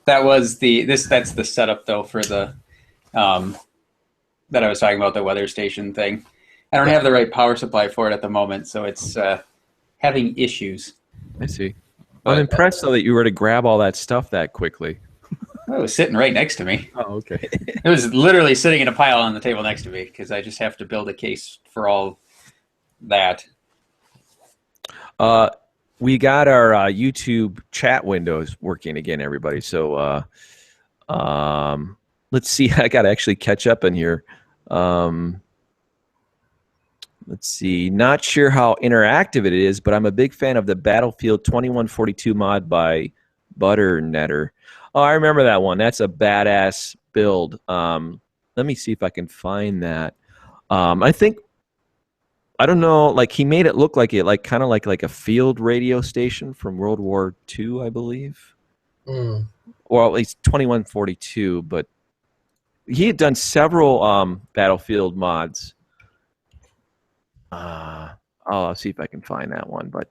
That's the setup though for the that I was talking about, the weather station thing. I don't have the right power supply for it at the moment, so it's having issues. I see. I'm impressed though that you were to grab all that stuff that quickly. It was sitting right next to me. Oh, okay. It was literally sitting in a pile on the table next to me because I just have to build a case for all that. We got our YouTube chat windows working again, everybody. So let's see. I got to actually catch up in here. Let's see. Not sure how interactive it is, but I'm a big fan of the Battlefield 2142 mod by Butternetter. Oh, I remember that one. That's a badass build. Let me see if I can find that. I think, I don't know, like he made it look like it, like kind of like a field radio station from World War II, I believe. Or at least 2142, but he had done several Battlefield mods. I'll see if I can find that one. But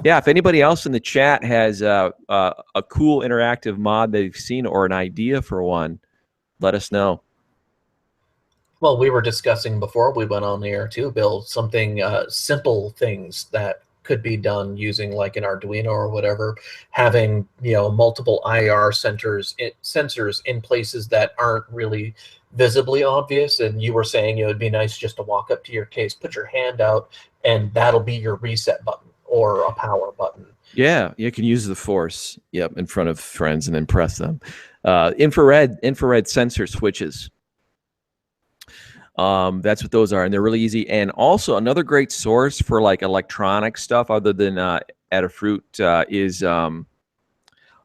yeah, if anybody else in the chat has a cool interactive mod they've seen or an idea for one, let us know. Well, we were discussing before we went on the air too, Bill, something simple things that could be done using like an Arduino or whatever, having multiple IR sensors in places that aren't really visibly obvious. And you were saying it would be nice just to walk up to your case, put your hand out, and that'll be your reset button or a power button. Yeah, you can use the force, in front of friends and then press them. Infrared sensor switches. That's what those are, and they're really easy. And also another great source for like electronic stuff other than Adafruit is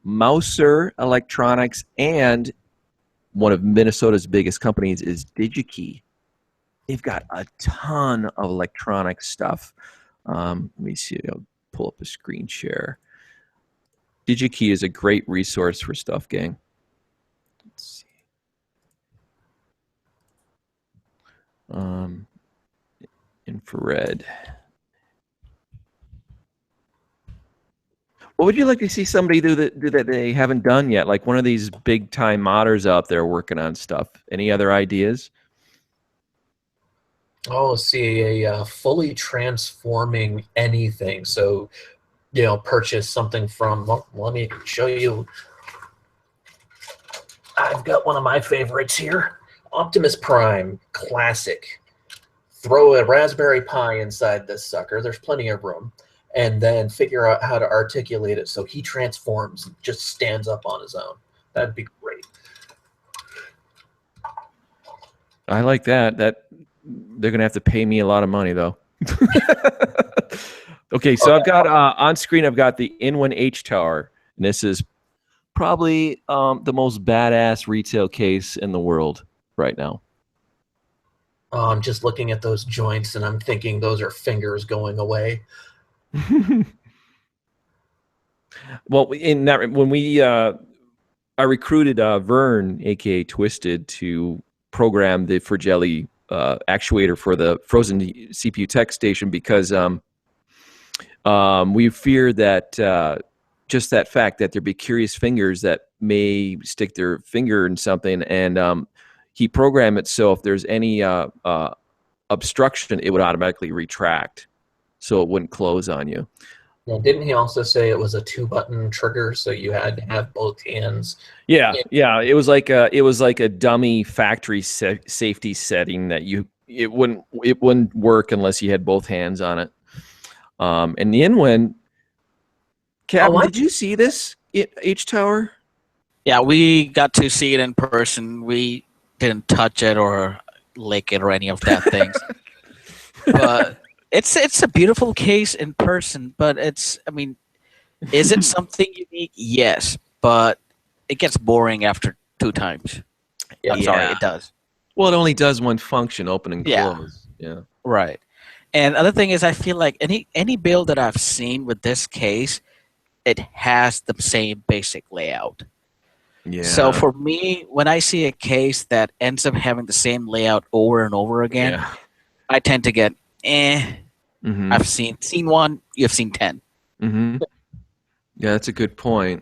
Mouser Electronics, and one of Minnesota's biggest companies is Digikey. They've got a ton of electronic stuff. Let me see. I'll pull up a screen share. Digikey is a great resource for stuff, gang. Let's see. Infrared. What would you like to see somebody do that they haven't done yet? Like one of these big time modders out there working on stuff. Any other ideas? Oh, see, a fully transforming anything. So, purchase something from. Well, let me show you. I've got one of my favorites here. Optimus Prime Classic. Throw a Raspberry Pi inside this sucker. There's plenty of room. And then figure out how to articulate it so he transforms, just stands up on his own. That'd be great. I like that. They're going to have to pay me a lot of money, though. Okay, so I've got on screen, I've got the In1 H Tower. And this is probably the most badass retail case in the world right now. I'm just looking at those joints, and I'm thinking those are fingers going away. Well, in that when I recruited Vern, aka Twizted, to program the Forgelli actuator for the frozen CPU tech station because we fear that just that fact that there'd be curious fingers that may stick their finger in something, and he programmed it so if there's any obstruction, it would automatically retract, so it wouldn't close on you. Now, didn't he also say it was a 2-button trigger, so you had to have both hands? Yeah. It was like a dummy factory safety setting that it wouldn't work unless you had both hands on it. And the In1, Captain, did you see this H Tower? Yeah, we got to see it in person. We didn't touch it or lick it or any of that things. But it's a beautiful case in person, but is it something unique? Yes, but it gets boring after 2 times. I'm sorry, it does. Well, it only does one function, open and close. Yeah. Right. And other thing is, I feel like any build that I've seen with this case, it has the same basic layout. Yeah. So for me, when I see a case that ends up having the same layout over and over again, I tend to get, Mm-hmm. I've seen one, you've seen 10. Mm-hmm. Yeah, that's a good point.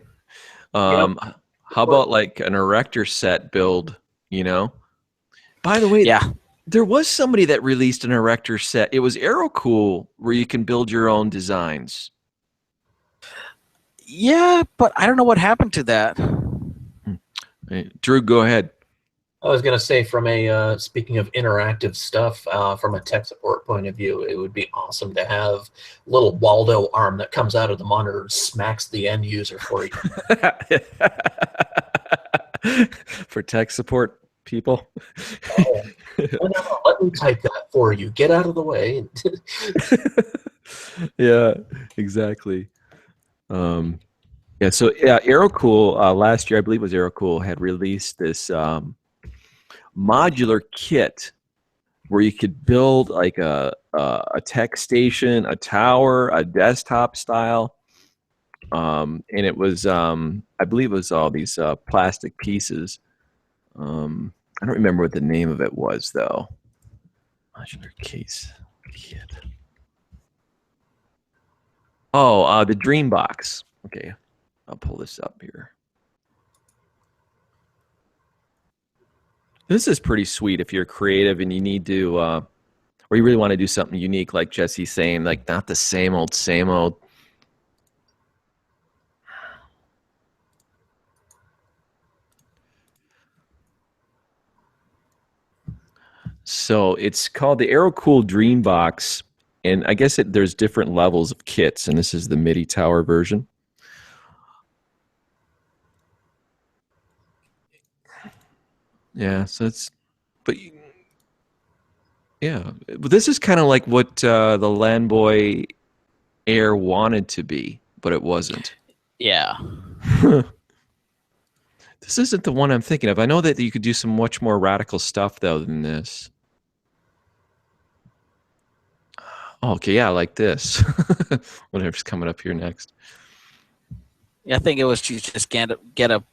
How about like an erector set build, By the way, there was somebody that released an erector set. It was AeroCool, where you can build your own designs. Yeah, but I don't know what happened to that. Hey, Drew, go ahead. I was going to say, from a speaking of interactive stuff, from a tech support point of view, it would be awesome to have a little Waldo arm that comes out of the monitor and smacks the end user for you. For tech support people. Oh, no, let me type that for you. Get out of the way. Yeah, exactly. AeroCool last year, I believe it was AeroCool, had released this modular kit where you could build like a tech station, a tower, a desktop style, and it was I believe it was all these plastic pieces. I don't remember what the name of it was though. Modular case kit. Oh, the Dreambox. Okay, I'll pull this up here. This is pretty sweet if you're creative and you need to, or you really want to do something unique, like Jesse's saying, like not the same old, same old. So it's called the AlphaCool Dreambox, and I guess there's different levels of kits, and this is the MIDI tower version. Yeah, so it's, but yeah, but this is kind of like what the Landboy Air wanted to be, but it wasn't. Yeah. This isn't the one I'm thinking of. I know that you could do some much more radical stuff though than this. Okay, yeah, like this. Whatever's coming up here next. Yeah, I think it was you just get a kind of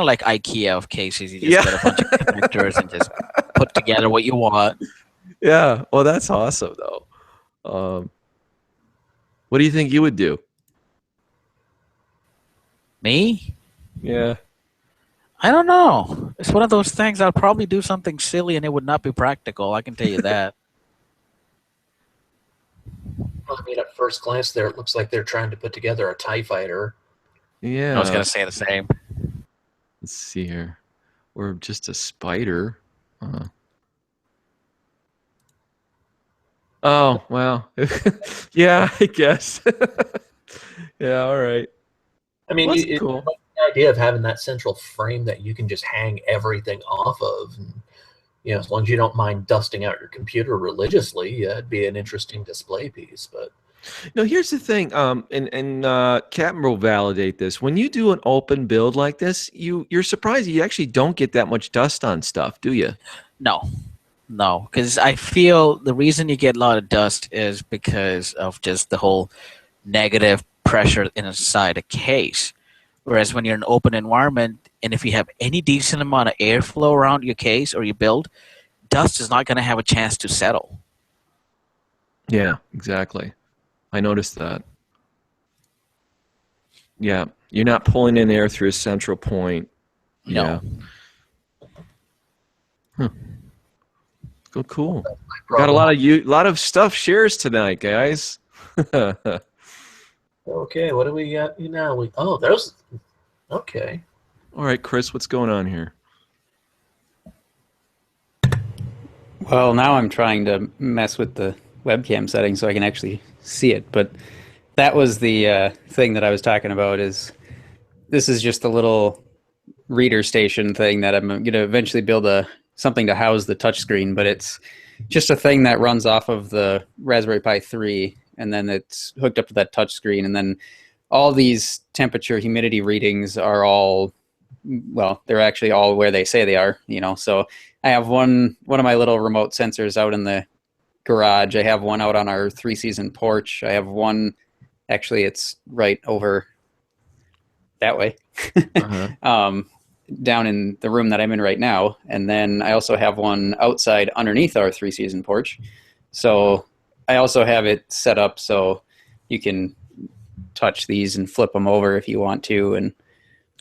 like IKEA of cases. You just get a bunch of connectors and just put together what you want. Yeah, well, that's awesome though. What do you think you would do? Me? Yeah. I don't know. It's one of those things. I'll probably do something silly and it would not be practical. I can tell you that. I mean, at first glance there, it looks like they're trying to put together a TIE fighter. Yeah. I was going to say the same. Let's see here. Or just a spider. Oh, well. Yeah, I guess. Yeah, all right. I mean, Well, cool. The idea of having that central frame that you can just hang everything off of, and, you know, as long as you don't mind dusting out your computer religiously, it'd be an interesting display piece. But no, here's the thing, and Captain will validate this. When you do an open build like this, you're surprised you actually don't get that much dust on stuff, do you? No, because I feel the reason you get a lot of dust is because of just the whole negative pressure inside a case. Whereas when you're in an open environment, and if you have any decent amount of airflow around your case or your build, dust is not going to have a chance to settle. Yeah, exactly. I noticed that. Yeah, you're not pulling in air through a central point. No. Yeah. Huh. Cool. Got a lot of stuff shares tonight, guys. Okay, what do we got now? Okay. All right, Chris, what's going on here? Well, now I'm trying to mess with the webcam settings so I can actually see it. But that was the thing that I was talking about. This is just a little reader station thing that I'm going to eventually build something to house the touchscreen. But it's just a thing that runs off of the Raspberry Pi 3, and then it's hooked up to that touchscreen, and then all these temperature, humidity readings are all, well, they're actually all where they say they are, you know. So I have one of my little remote sensors out in the garage. I have one out on our 3-season porch. I have one, actually it's right over that way, down in the room that I'm in right now. And then I also have one outside underneath our 3-season porch. So I also have it set up so you can touch these and flip them over if you want to, and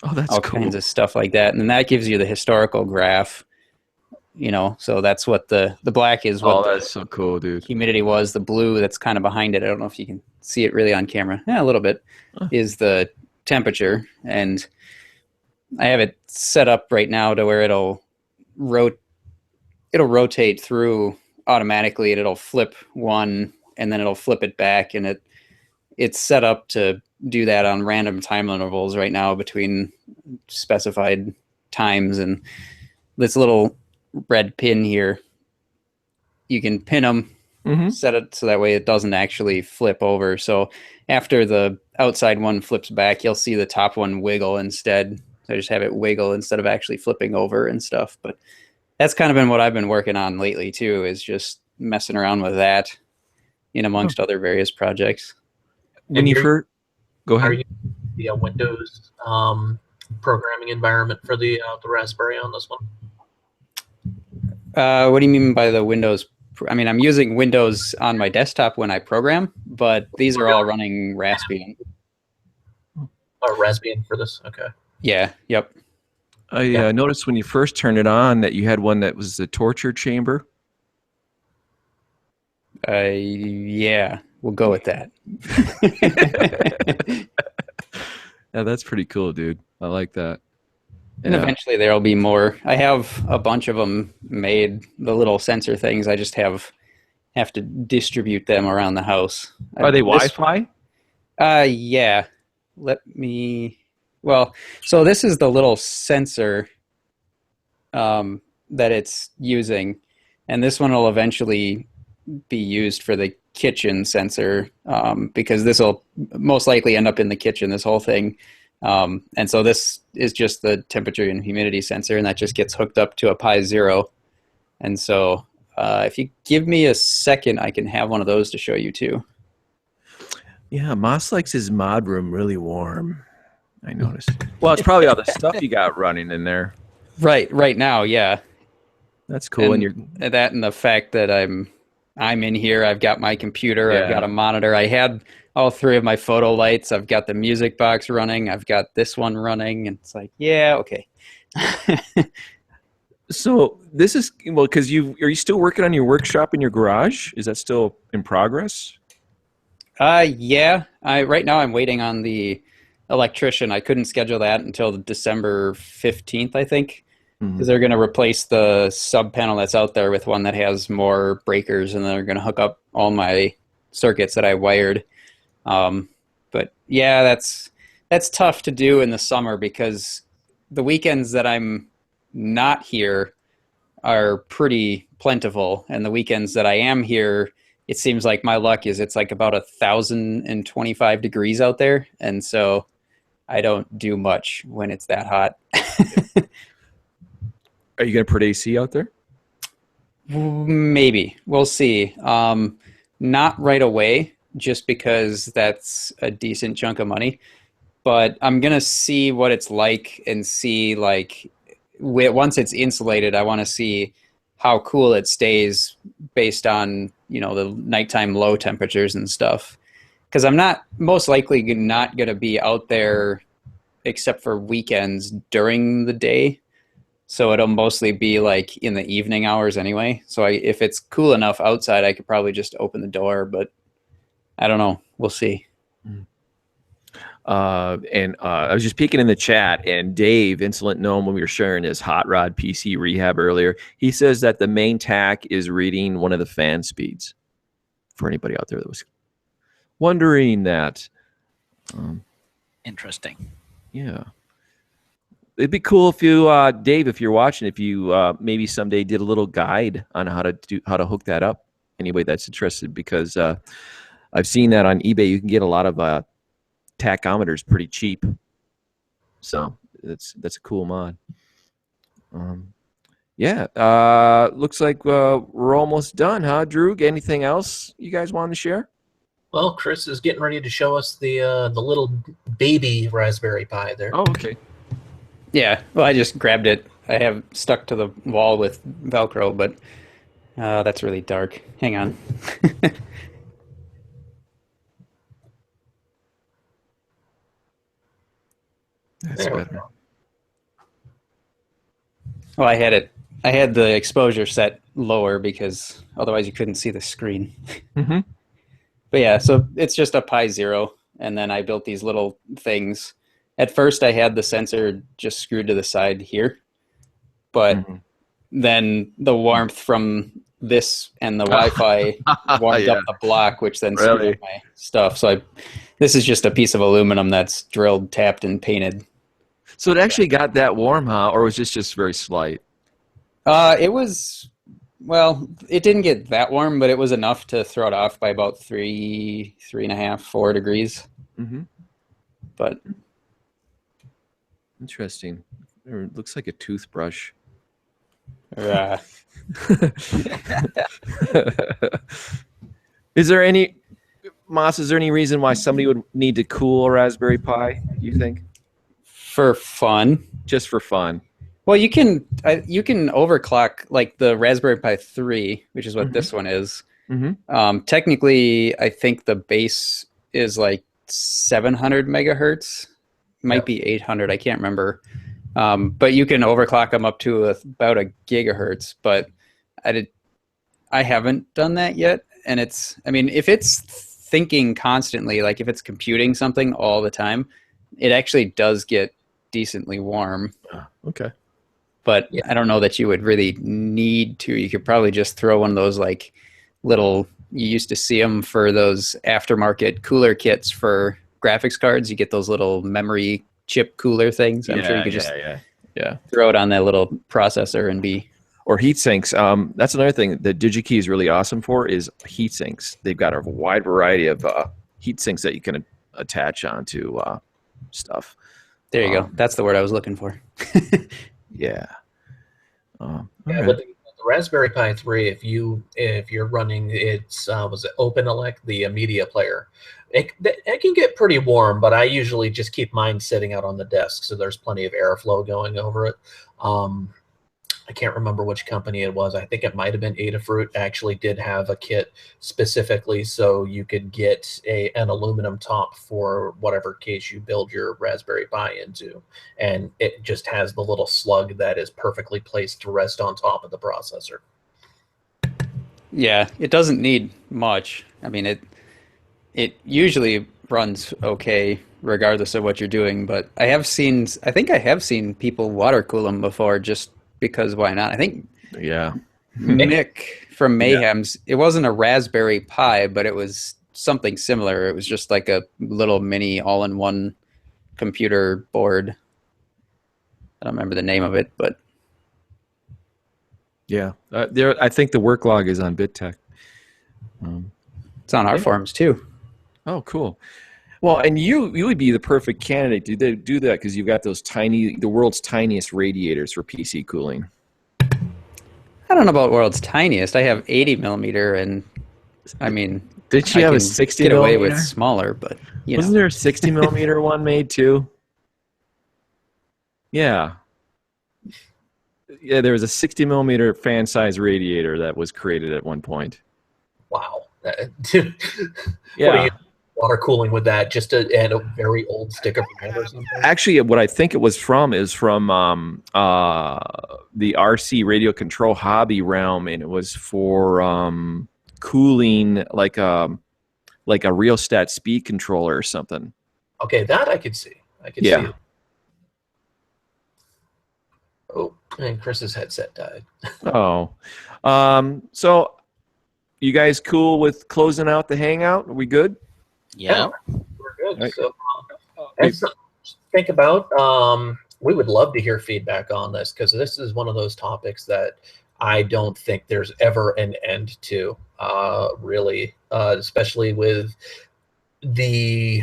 all kinds of stuff like that. And then that gives you the historical graph, you know. So that's what the black is. What that's so cool, dude. Humidity was. The blue that's kind of behind it, I don't know if you can see it really on camera. Yeah, a little bit. Is the temperature. And I have it set up right now to where it'll rotate through automatically, and it'll flip one and then it'll flip it back, and it's set up to do that on random time intervals right now between specified times. And this little red pin here, you can pin them, set it so that way it doesn't actually flip over. So after the outside one flips back, you'll see the top one wiggle instead. So I just have it wiggle instead of actually flipping over and stuff. But that's kind of been what I've been working on lately too, is just messing around with that in amongst other various projects. When you first go ahead, are you the Windows programming environment for the Raspberry on this one? What do you mean by the Windows I mean, I'm using Windows on my desktop when I program, but these are all running Raspbian. Oh, Raspbian for this? Okay. Yeah, yep. I noticed when you first turned it on that you had one that was the torture chamber. Yeah, we'll go with that. Yeah, that's pretty cool, dude. I like that. And eventually there'll be more. I have a bunch of them made, the little sensor things. I just have to distribute them around the house. Are they Wi-Fi? Yeah. Well, so this is the little sensor that it's using, and this one will eventually be used for the kitchen sensor because this will most likely end up in the kitchen, this whole thing. And so this is just the temperature and humidity sensor, and that just gets hooked up to a Pi Zero. And so if you give me a second, I can have one of those to show you too. Yeah, Moss likes his mod room really warm. I noticed. Well, it's probably all the stuff you got running in there. Right now, yeah. That's cool. And you're that, and the fact that I'm in here. I've got my computer. Yeah. I've got a monitor. I had all three of my photo lights. I've got the music box running. I've got this one running, and it's like, yeah, okay. So this is because are you still working on your workshop in your garage? Is that still in progress? Yeah. Right now I'm waiting on the electrician. I couldn't schedule that until December 15th, I think, because they're going to replace the sub panel that's out there with one that has more breakers, and they're going to hook up all my circuits that I wired. But yeah, that's tough to do in the summer because the weekends that I'm not here are pretty plentiful, and the weekends that I am here, it seems like my luck is it's like about 1,025 degrees out there, and so I don't do much when it's that hot. Are you going to put AC out there? Maybe. We'll see. Not right away, just because that's a decent chunk of money. But I'm going to see what it's like and see, like, once it's insulated, I want to see how cool it stays based on, the nighttime low temperatures and stuff. Because I'm most likely not going to be out there except for weekends during the day. So it'll mostly be like in the evening hours anyway. So if it's cool enough outside, I could probably just open the door, but I don't know. We'll see. And I was just peeking in the chat, and Dave, Insolent Gnome, when we were sharing his hot rod PC rehab earlier, he says that the main tack is reading one of the fan speeds. For anybody out there that was wondering that. Interesting. Yeah. It'd be cool if you, Dave, if you're watching, if you maybe someday did a little guide on how to hook that up. Anybody that's interested, because I've seen that on eBay. You can get a lot of tachometers pretty cheap. So that's a cool mod. Yeah. Looks like we're almost done, huh, Droog? Anything else you guys want to share? Well, Chris is getting ready to show us the little baby Raspberry Pi there. Oh, okay. Yeah, well, I just grabbed it. I have stuck to the wall with Velcro, but that's really dark. Hang on. That's better. Well, I had the exposure set lower because otherwise you couldn't see the screen. Mm-hmm. But yeah, so it's just a Pi Zero, and then I built these little things. At first, I had the sensor just screwed to the side here, but then the warmth from this and the Wi-Fi warmed up the block, which then screwed up my stuff. So this is just a piece of aluminum that's drilled, tapped, and painted. So it actually got that warm, huh? Or was this just very slight? It was, well, it didn't get that warm, but it was enough to throw it off by about 3.5, 4 degrees. Mm-hmm. But interesting. It looks like a toothbrush. Is there any reason why somebody would need to cool a Raspberry Pi, you think? For fun. Just for fun. Well, you can overclock like the Raspberry Pi 3, which is what this one is. Technically, I think the base is like 700 megahertz. Might be 800. I can't remember. But you can overclock them up to about a gigahertz. But I haven't done that yet. And if it's thinking constantly, like if it's computing something all the time, it actually does get decently warm. Okay. But I don't know that you would really need to. You could probably just throw one of those like little, you used to see them for those aftermarket cooler kits for graphics cards. You get those little memory chip cooler things. I'm sure you could just throw it on that little processor and be... Or heat sinks. That's another thing that Digikey is really awesome for is heat sinks. They've got a wide variety of heat sinks that you can attach onto stuff. There you go. That's the word I was looking for. Yeah. Right. With the Raspberry Pi 3, if you're running was it OpenELEC, the media player, it can get pretty warm, but I usually just keep mine sitting out on the desk so there's plenty of airflow going over it. I can't remember which company it was. I think it might have been Adafruit. Actually did have a kit specifically so you could get an aluminum top for whatever case you build your Raspberry Pi into. And it just has the little slug that is perfectly placed to rest on top of the processor. Yeah, it doesn't need much. I mean, it usually runs okay regardless of what you're doing, but I think I have seen people water cool them before just because why not? I think Mick from Mayhem's, it wasn't a Raspberry Pi, but it was something similar. It was just like a little mini all-in-one computer board. I don't remember the name of it, but yeah, I think the work log is on BitTech. It's on our forums too. Oh, cool. Well, and you would be the perfect candidate to do that because you've got the world's tiniest radiators for PC cooling. I don't know about world's tiniest. I have 80 millimeter, and I mean, did you have a 60 get millimeter? away with smaller, but wasn't there a 60 millimeter one made too? Yeah. Yeah, there was a 60 millimeter fan size radiator that was created at one point. Wow. Yeah. Water cooling with that just to add a very old stick of brand or something? Actually, what I think it was from is from the RC radio control hobby realm, and it was for cooling like a rheostat speed controller or something. Okay, that I could see. I could see it. Oh, and Chris's headset died. Oh. So you guys cool with closing out the Hangout? Are we good? Yeah. We're good. Right. So think about, we would love to hear feedback on this because this is one of those topics that I don't think there's ever an end to, really, especially with the,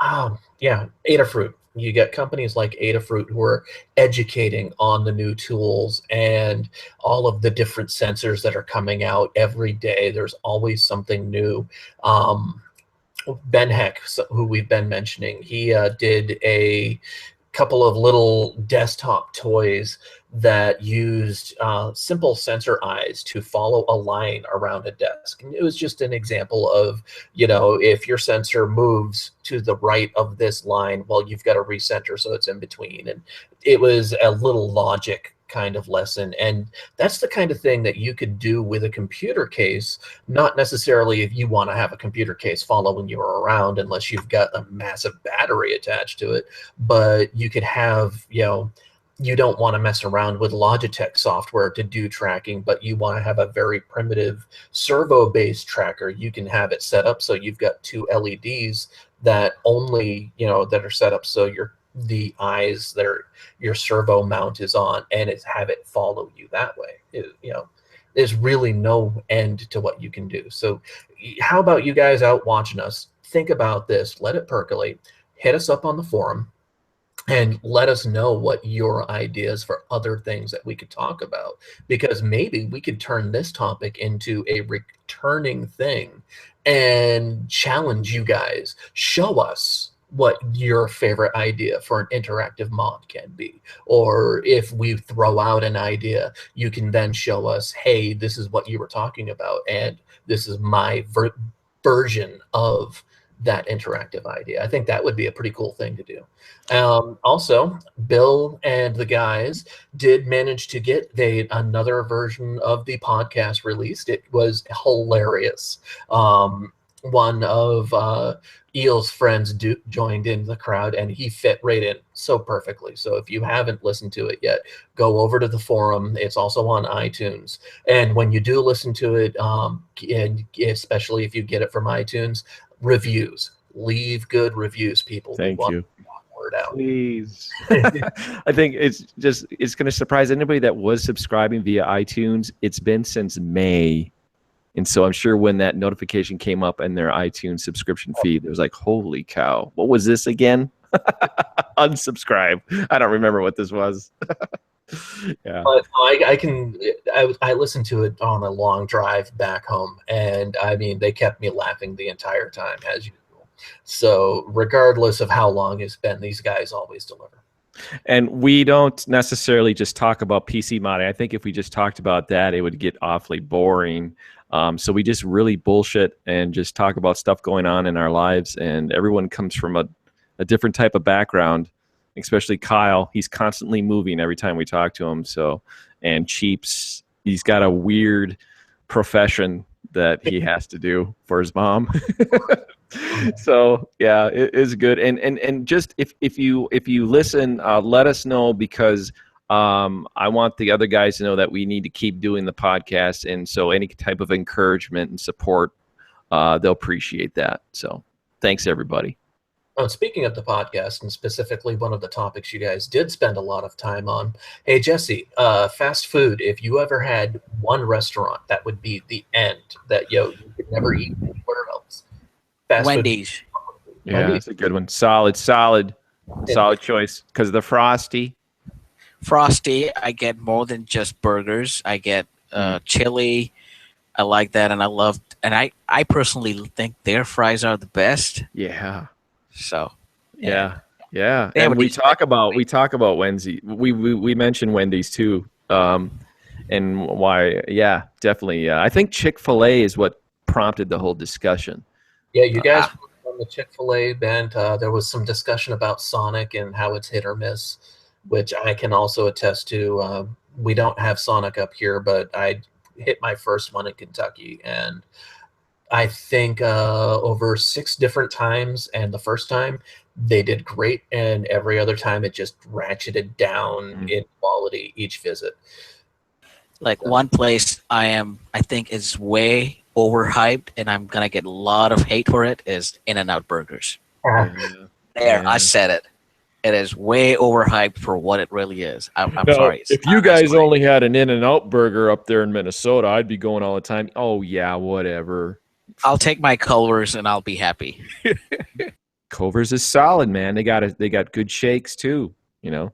Adafruit. You get companies like Adafruit who are educating on the new tools and all of the different sensors that are coming out every day. There's always something new. Ben Heck, who we've been mentioning, he did a couple of little desktop toys that used simple sensor eyes to follow a line around a desk. And it was just an example of, if your sensor moves to the right of this line, well, you've got to recenter so it's in between. And it was a little logic kind of lesson. And that's the kind of thing that you could do with a computer case, not necessarily if you want to have a computer case following you around unless you've got a massive battery attached to it. But you could have, you don't want to mess around with Logitech software to do tracking, but you want to have a very primitive servo-based tracker. You can have it set up so you've got two LEDs that only, that are set up so the eyes that your servo mount is on, and have it follow you that way. There's really no end to what you can do. So how about you guys out watching us? Think about this, let it percolate, hit us up on the forum, and let us know what your ideas for other things that we could talk about, because maybe we could turn this topic into a returning thing and challenge you guys. Show us what your favorite idea for an interactive mod can be. Or if we throw out an idea, you can then show us, hey, this is what you were talking about, and this is my version of that interactive idea. I think that would be a pretty cool thing to do. Also, Bill and the guys did manage to get another version of the podcast released. It was hilarious. One of Eel's friends joined in the crowd, and he fit right in so perfectly. So if you haven't listened to it yet, go over to the forum. It's also on iTunes. And when you do listen to it, and especially if you get it from iTunes, reviews. Leave good reviews, people. Thank you. Word out. Please. I think it's going to surprise anybody that was subscribing via iTunes. It's been since May. And so I'm sure when that notification came up in their iTunes subscription feed, it was like, holy cow, what was this again? Unsubscribe. I don't remember what this was. Yeah. But I listened to it on a long drive back home, and I mean, they kept me laughing the entire time, as usual. So regardless of how long it's been, these guys always deliver. And we don't necessarily just talk about PC modding. I think if we just talked about that, it would get awfully boring. So we just really bullshit and just talk about stuff going on in our lives. And everyone comes from a different type of background, especially Kyle. He's constantly moving every time we talk to him. So, and Cheeps, he's got a weird profession that he has to do for his mom. So yeah, it is good. And just if you listen, let us know, because I want the other guys to know that we need to keep doing the podcast. And so any type of encouragement and support, they'll appreciate that. So thanks, everybody. Speaking of the podcast, and specifically one of the topics you guys did spend a lot of time on, hey, Jesse, fast food, if you ever had one restaurant that would be the end, that you could never eat anywhere else. Wendy's. Yeah, Wendy's. That's a good one. Solid choice, because of the Frosty. I get more than just burgers. I get chili. I like that, and I personally think their fries are the best. Yeah. So. Yeah. And we talk about Wendy's. We mentioned Wendy's too, and why? Yeah, definitely. I think Chick-fil-A is what prompted the whole discussion. Yeah, you guys on the Chick-fil-A bent. There was some discussion about Sonic and how it's hit or miss, which I can also attest to. We don't have Sonic up here, but I hit my first one in Kentucky, and I think over 6 different times, and the first time they did great, and every other time it just ratcheted down in quality each visit. Like one place I think is way overhyped, and I'm gonna get a lot of hate for it, is In-N-Out Burgers. I said it. It is way overhyped for what it really is. I'm sorry. If you guys only had an In-N-Out burger up there in Minnesota, I'd be going all the time. Oh yeah, whatever. I'll take my Culver's and I'll be happy. Culver's is solid, man. They got good shakes too. You know.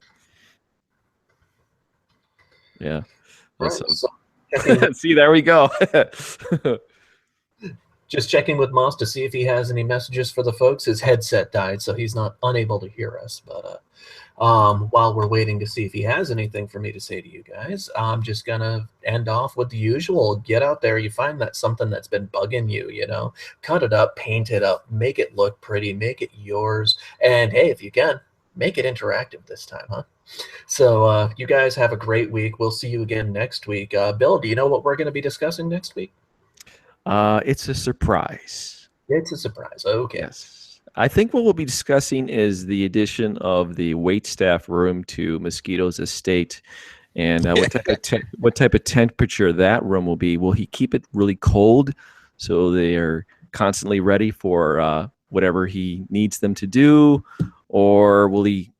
Yeah. Right, so see, there we go. Just checking with Moss to see if he has any messages for the folks. His headset died, so he's not unable to hear us. But while we're waiting to see if he has anything for me to say to you guys, I'm just going to end off with the usual. Get out there. You find that something that's been bugging you, cut it up, paint it up, make it look pretty, make it yours. And, hey, if you can, make it interactive this time, huh? So you guys have a great week. We'll see you again next week. Bill, do you know what we're going to be discussing next week? It's a surprise. It's a surprise. Okay. Yes. I think what we'll be discussing is the addition of the waitstaff room to Mosquito's estate, and what type of temperature that room will be. Will he keep it really cold so they are constantly ready for whatever he needs them to do, or will he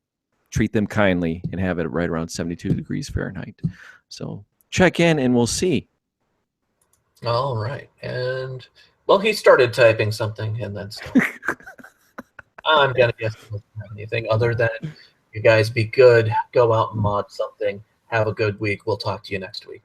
treat them kindly and have it right around 72 degrees Fahrenheit? So check in and we'll see. All right. And, well, he started typing something and then stopped. I'm going to guess he doesn't have anything other than you guys be good, go out and mod something, have a good week. We'll talk to you next week.